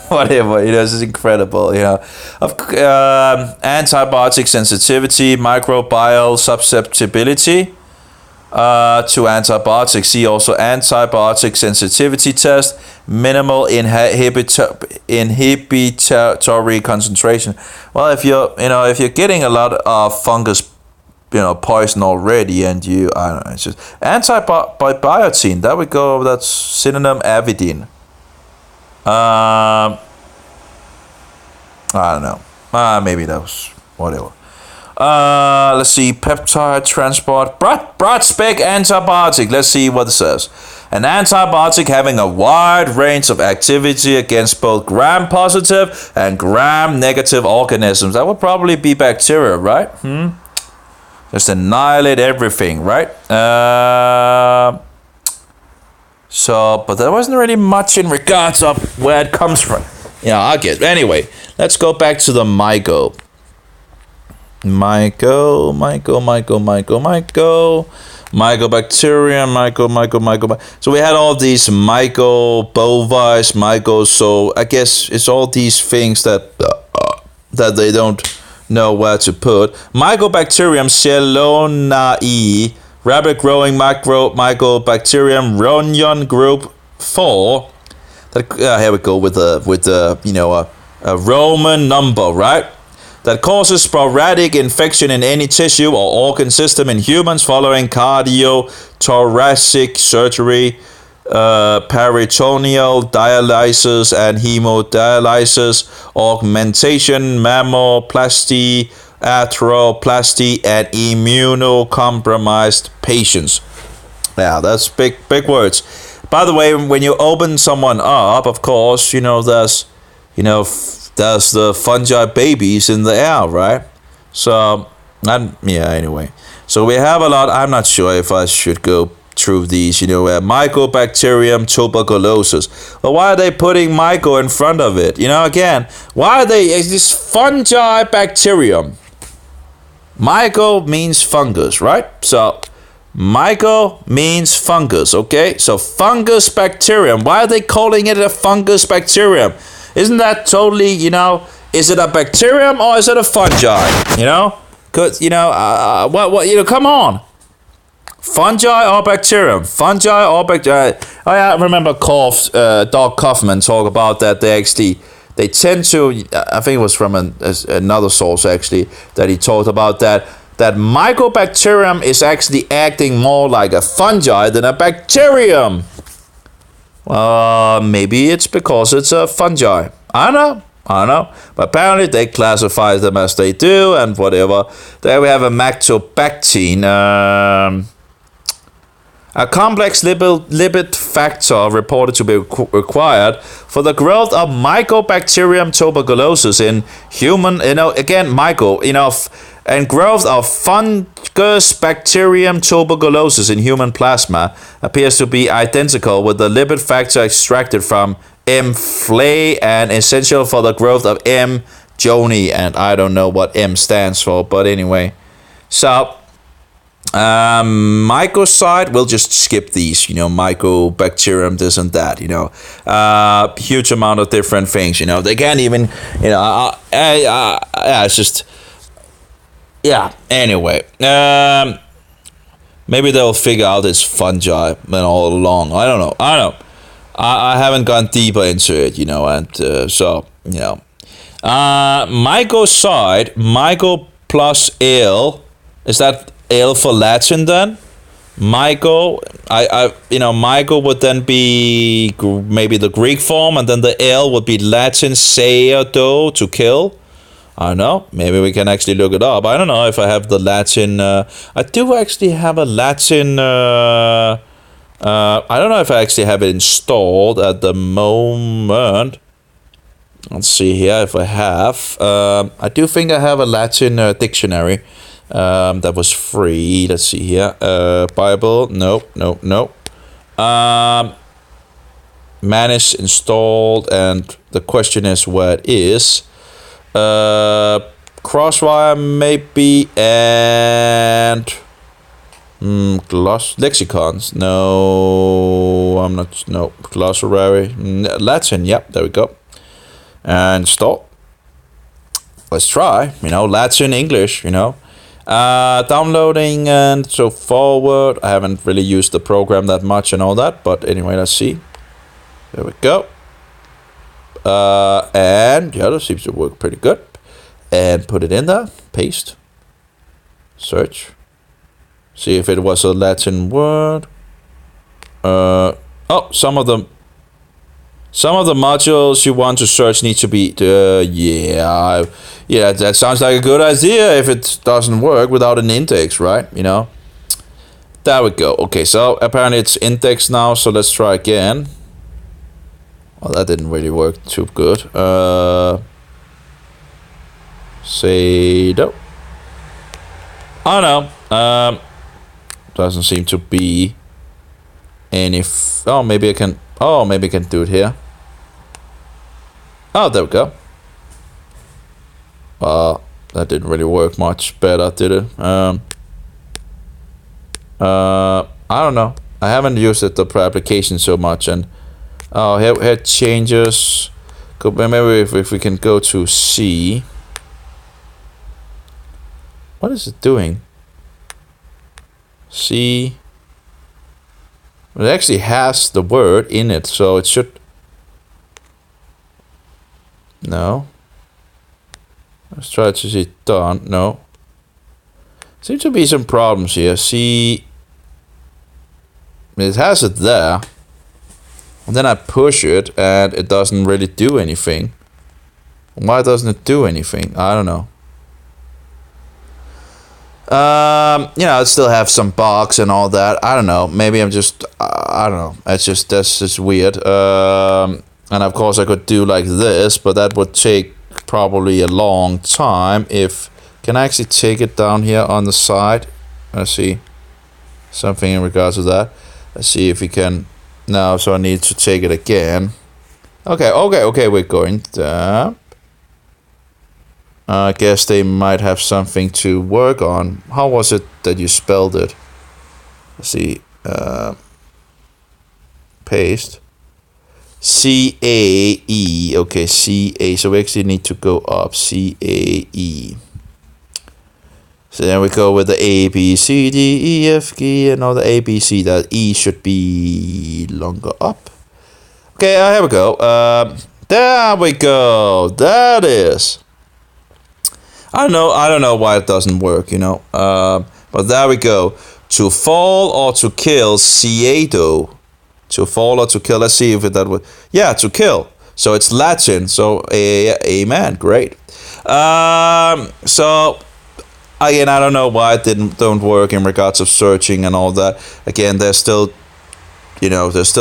Whatever, you know, this is incredible, you know. Antibiotic sensitivity, microbial susceptibility to antibiotics. See also antibiotic sensitivity test, minimal inhibitory concentration. Well, if you're getting a lot of fungus, poison already, and I don't know, it's just antibiotin. That would go. That's synonym avidin. I don't know. Maybe that was whatever. Let's see, peptide transport, broad spec antibiotic. Let's see what it says. An antibiotic having a wide range of activity against both gram-positive and gram-negative organisms. That would probably be bacteria, right? Just annihilate everything, right? But there wasn't really much in regards of where it comes from. Yeah, I get. Anyway, let's go back to the Myco. Mycobacterium, Myco. So we had all these Myco bovis, Myco. So I guess it's all these things that they don't know where to put. Mycobacterium cellonae, rapid growing Mycobacterium Ronion group 4. Here we go with a Roman number, right? That causes sporadic infection in any tissue or organ system in humans following cardiothoracic surgery, peritoneal dialysis and hemodialysis, augmentation, mammoplasty, arthroplasty, and immunocompromised patients. Yeah, that's big words. By the way, when you open someone up, of course, there's the fungi babies in the air, right? So, anyway. So we have a lot. I'm not sure if I should go through these, Mycobacterium tuberculosis. Well, why are they putting Myco in front of it? Again, why are they, this fungi bacterium? Myco means fungus, right? So, Myco means fungus, okay? So, fungus bacterium. Why are they calling it a fungus bacterium? Isn't that totally, is it a bacterium or is it a fungi? Cause, come on. Fungi or bacterium? Fungi or bacterium? I remember Doc Kaufman talk about that. They tend to, I think it was from another source actually, that he talked about that Mycobacterium is actually acting more like a fungi than a bacterium. Maybe it's because it's a fungi. I don't know. But apparently they classify them as they do and whatever. There we have a Lactobactin. A complex lipid factor reported to be required for the growth of Mycobacterium tuberculosis in human, again, Myco, and growth of fungus bacterium tuberculosis in human plasma appears to be identical with the lipid factor extracted from M. flay and essential for the growth of M. joni, and I don't know what M stands for, but anyway. So, mycoside, we'll just skip these, Mycobacterium, this and that, huge amount of different things, they can't even, it's just, yeah, anyway, maybe they'll figure out it's fungi all along, I don't know, I haven't gone deeper into it, mycoside, Myco plus ale, is that ale for Latin then? Myco, Myco would then be maybe the Greek form, and then the L would be Latin "seado" to kill. I don't know. Maybe we can actually look it up. I don't know if I have the Latin. I do actually have a Latin. I don't know if I actually have it installed at the moment. Let's see here if I have. I do think I have a Latin dictionary that was free. Let's see here. Bible. Nope. Manage installed, and the question is where it is. Crosswire maybe, and lexicons. No, I'm not. No, glossary. Latin. Yep, there we go. And stop. Let's try. Latin, English. Downloading and so forward. I haven't really used the program that much and all that, but anyway, let's see. There we go. And yeah, that seems to work pretty good. And put it in there. Paste. Search. See if it was a Latin word. Some of the modules you want to search need to be. Yeah, that sounds like a good idea if it doesn't work without an index, right? There we go. Okay, so apparently it's indexed now. So let's try again. Well, that didn't really work too good. Say no. Oh no. Doesn't seem to be any. Maybe I can. Maybe I can do it here. Oh, there we go. That didn't really work much better, did it? I don't know. I haven't used the application so much, and here changes. Maybe if we can go to C. What is it doing? C. It actually has the word in it, so it should. No. Let's try to see it done. No. Seems to be some problems here. See. It has it there. And then I push it and it doesn't really do anything. Why doesn't it do anything? I don't know. I still have some bugs and all that. I don't know. Maybe I'm just. I don't know. That's just weird. And of course I could do like this, but that would take probably a long time. Can I actually take it down here on the side? Let's see. Something in regards to that. Let's see if we can. No, so I need to take it again. Okay. We're going there. I guess they might have something to work on. How was it that you spelled it? Let's see. Paste. C-A-E. Okay, C-A. So we actually need to go up. C-A-E. So then we go with the A, B, C, D, E, F, G, and all the A, B, C. That E should be longer up. Okay, here we go. There we go. That is. I don't know why it doesn't work, but there we go. To fall or to kill, Seado. To fall or to kill. Let's see if that would. Yeah, to kill. So it's Latin. So amen. Great. So again, I don't know why it don't work in regards of searching and all that. Again, they're still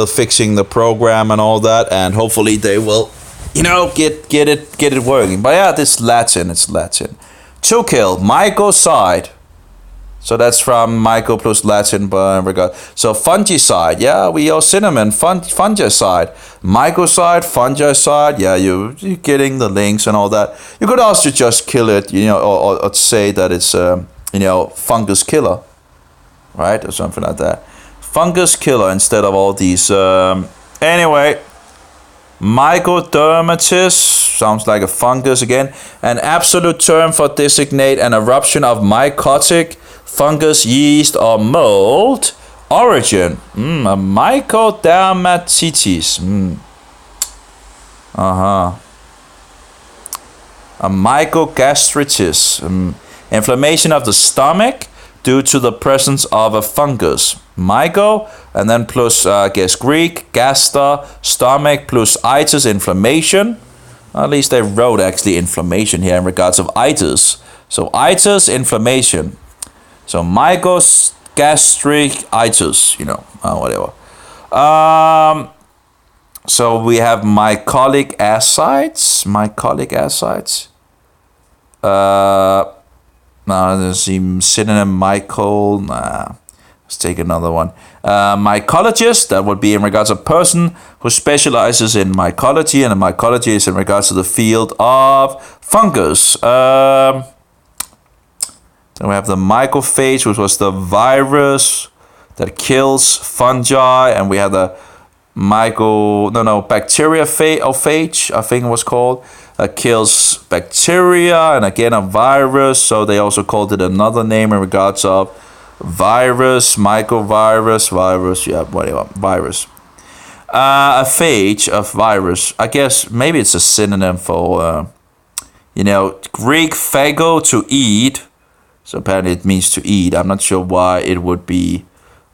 fixing the program and all that, and hopefully they will. Get it working. But yeah, this Latin, it's Latin. To kill, Myco side. So that's from Myco plus Latin, but regard. So fungicide, yeah, we are cinnamon, fungicide. Mycoside, fungicide, yeah, you're getting the links and all that. You could also just kill it, or say that it's, fungus killer, right, or something like that. Fungus killer instead of all these. Anyway. Mycodermatis sounds like a fungus again. An absolute term for designate an eruption of mycotic fungus, yeast, or mold. Origin. A mycodermatitis. A mycogastritis. Inflammation of the stomach due to the presence of a fungus. Myco, and then plus, I guess, Greek, gaster, stomach, plus itis, inflammation. At least they wrote actually inflammation here in regards of itis. So itis, inflammation. So mycos, gastric, itis, whatever. So we have mycolic acids. Mycolic acids. Now there's the synonym mycol. Nah, let's take another one. Mycologist, that would be in regards of person who specializes in mycology, and the mycology is in regards to the field of fungus. Then we have the mycophage, which was the virus that kills fungi, and we have the bacteriophage, I think it was called, that kills bacteria, and again a virus, so they also called it another name in regards of virus, mycovirus, virus. A phage of virus, I guess maybe it's a synonym for, Greek phago, to eat, so apparently it means to eat. I'm not sure why it would be,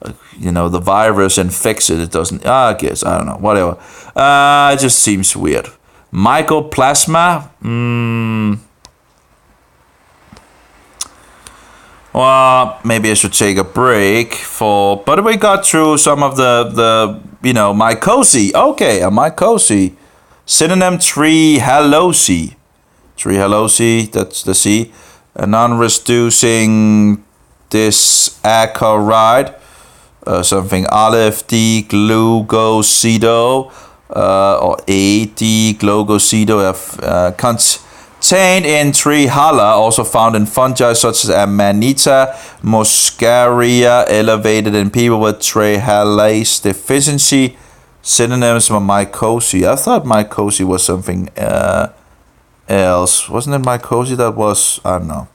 the virus infects it doesn't, I guess, I don't know, whatever. It just seems weird. Mycoplasma, well, maybe I should take a break but we got through some of the mycosi. Okay, a mycosi. Synonym trehalose. Trehalose, that's the C. A non-reducing disaccharide, something aleph D-glucosido, or A-D-glucosido, contained in Trihala, also found in fungi such as Amanita muscaria, elevated in people with trehalase deficiency. Synonyms for mycosi. I thought mycosi was something else. Wasn't it mycosi that was, I don't know.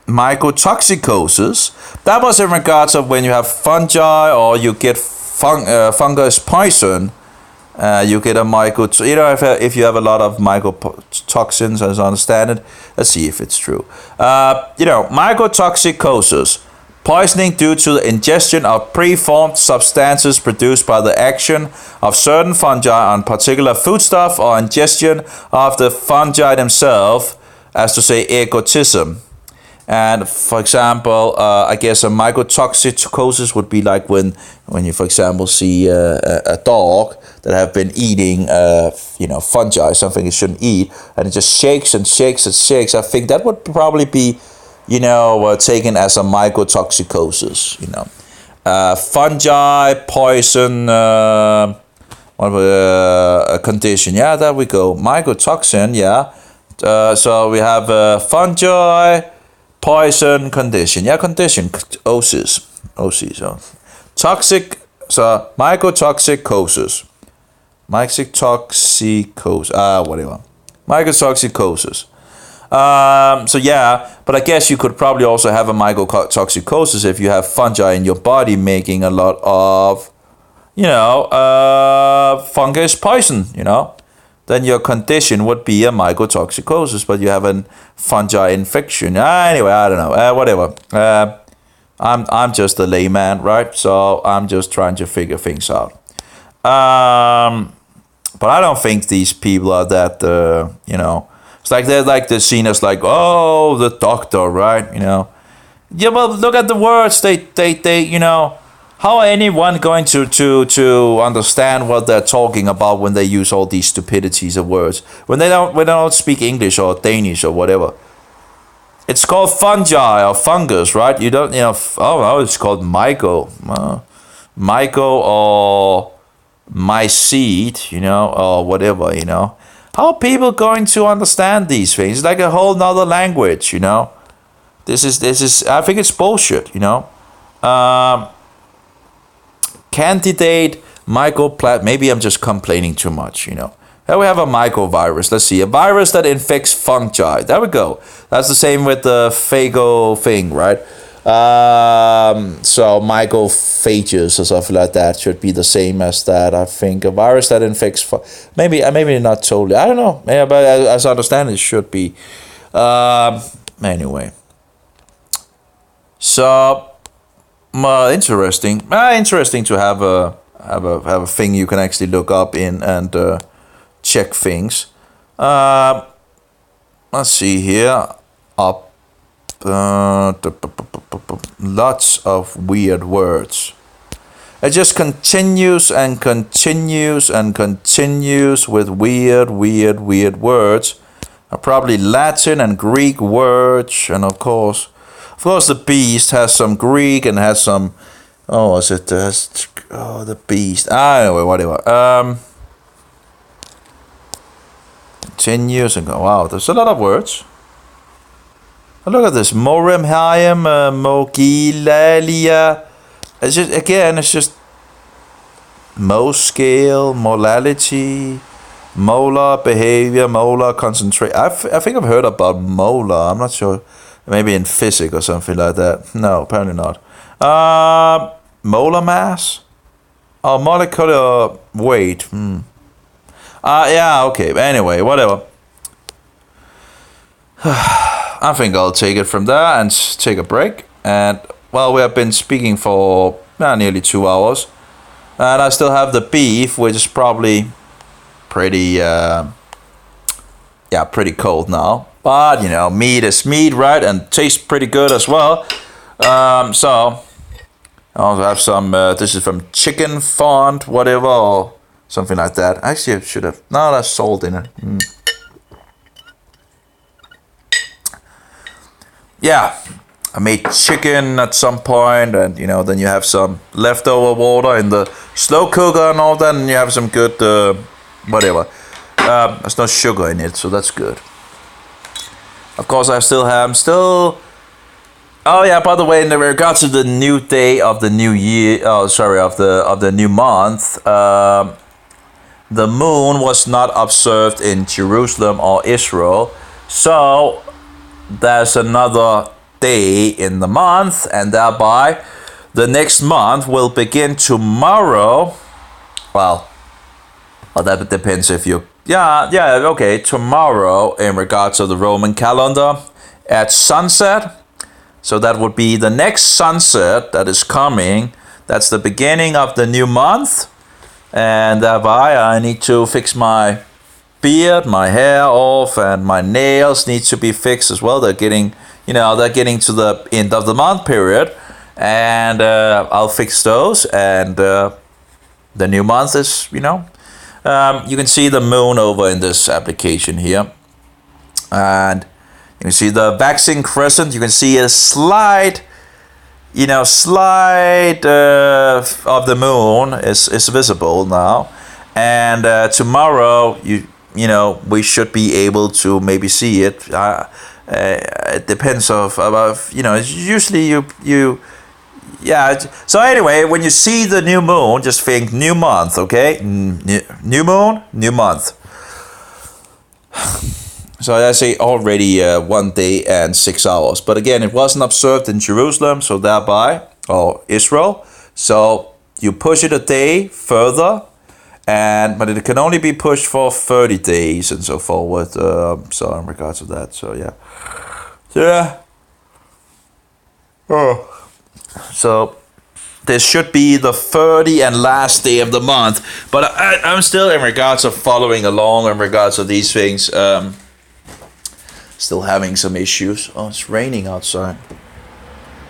Mycotoxicosis. That was in regards of when you have fungi or you get fungus poison. You get a if you have a lot of mycotoxins, as I understand it. Let's see if it's true. Mycotoxicosis. Poisoning due to the ingestion of preformed substances produced by the action of certain fungi on particular foodstuff, or ingestion of the fungi themselves, as to say egotism. And for example, I guess a mycotoxicosis would be like when you, for example, see a dog that have been eating, fungi, something it shouldn't eat, and it just shakes and shakes and shakes. I think that would probably be, taken as a mycotoxicosis. Fungi, poison, a condition. Yeah, there we go. Mycotoxin. Yeah. So we have fungi, poison, condition. Yeah, condition. Osis. So toxic. So mycotoxicosis. Whatever. Mycotoxicosis. But I guess you could probably also have a mycotoxicosis if you have fungi in your body making a lot of, fungus poison, then your condition would be a mycotoxicosis, but you have a fungi infection. Anyway, I don't know, whatever. I'm just a layman, right? So I'm just trying to figure things out. But I don't think these people are that, it's like they're seen as like, oh, the doctor, right? Yeah, well, look at the words. They how are anyone going to understand what they're talking about when they use all these stupidities of words when they don't speak English or Danish or whatever? It's called fungi or fungus, right? You don't, it's called myco, or mycete, or whatever, How are people going to understand these things? It's like a whole nother language, This is. I think it's bullshit, Candidate mycoplasma. Maybe I'm just complaining too much, Here we have a mycovirus. Let's see, a virus that infects fungi. There we go. That's the same with the phago thing, right? So mycophages or something like that should be the same as that. I think a virus that infects maybe not totally. I don't know. Yeah, but as I understand it should be. Anyway. So interesting. Interesting to have a thing you can actually look up in and check things. Let's see here. Up. Lots of weird words. It just continues and continues and continues with weird words. Probably Latin and Greek words, and of course, the beast has some Greek and has some. Oh, is it? The beast. Anyway, whatever. Continues and go. Wow, there's a lot of words. Look at this. Morimheim, Mogilalia. It's just Mo scale, molality, molar behavior, molar concentration. I think I've heard about molar. I'm not sure. Maybe in physics or something like that. No, apparently not. Molar mass? Oh, molecular weight. Yeah, okay. Anyway, whatever. I think I'll take it from there and take a break. And, well, we have been speaking for nearly 2 hours. And I still have the beef, which is probably pretty, pretty cold now. But, meat is meat, right? And tastes pretty good as well. So, I also have some, this is from chicken fond, whatever, or something like that. Actually, I should have, no, that's salt in it. Yeah, I made chicken at some point, and then you have some leftover water in the slow cooker and all that, and you have some good whatever. There's no sugar in it, so that's good. Of course, I'm still. Oh yeah, by the way, in regards to the new day of the new year, of the new month, the moon was not observed in Jerusalem or Israel, so there's another day in the month, and thereby the next month will begin tomorrow. Well, that depends if you okay, tomorrow in regards to the Roman calendar at sunset. So that would be the next sunset that is coming. That's the beginning of the new month, and thereby I need to fix my beard, my hair off, and my nails need to be fixed as well. They're getting to the end of the month period, and I'll fix those. And the new month is, you can see the moon over in this application here, and you can see the vaccine crescent. You can see a slide of the moon is visible now, and tomorrow we should be able to maybe see it. It depends it's usually you. So anyway, when you see the new moon, just think new month, okay? New moon, new month. So I say already 1 day and 6 hours. But again, it wasn't observed in Jerusalem, so or Israel. So you push it a day further, but it can only be pushed for 30 days and so forward. So in regards to that, so yeah. Oh. So this should be the 30 and last day of the month. But I'm still in regards of following along in regards of these things. Still having some issues. Oh, it's raining outside.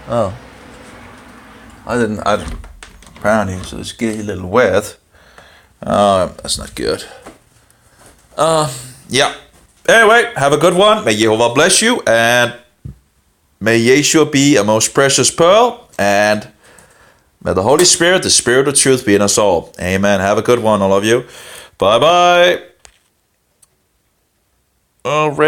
Oh. Apparently, so it's getting a little wet. That's not good. Yeah. Anyway, have a good one. May Jehovah bless you, and may Yeshua be a most precious pearl, and may the Holy Spirit, the Spirit of truth, be in us all. Amen. Have a good one, all of you. Bye-bye. All right.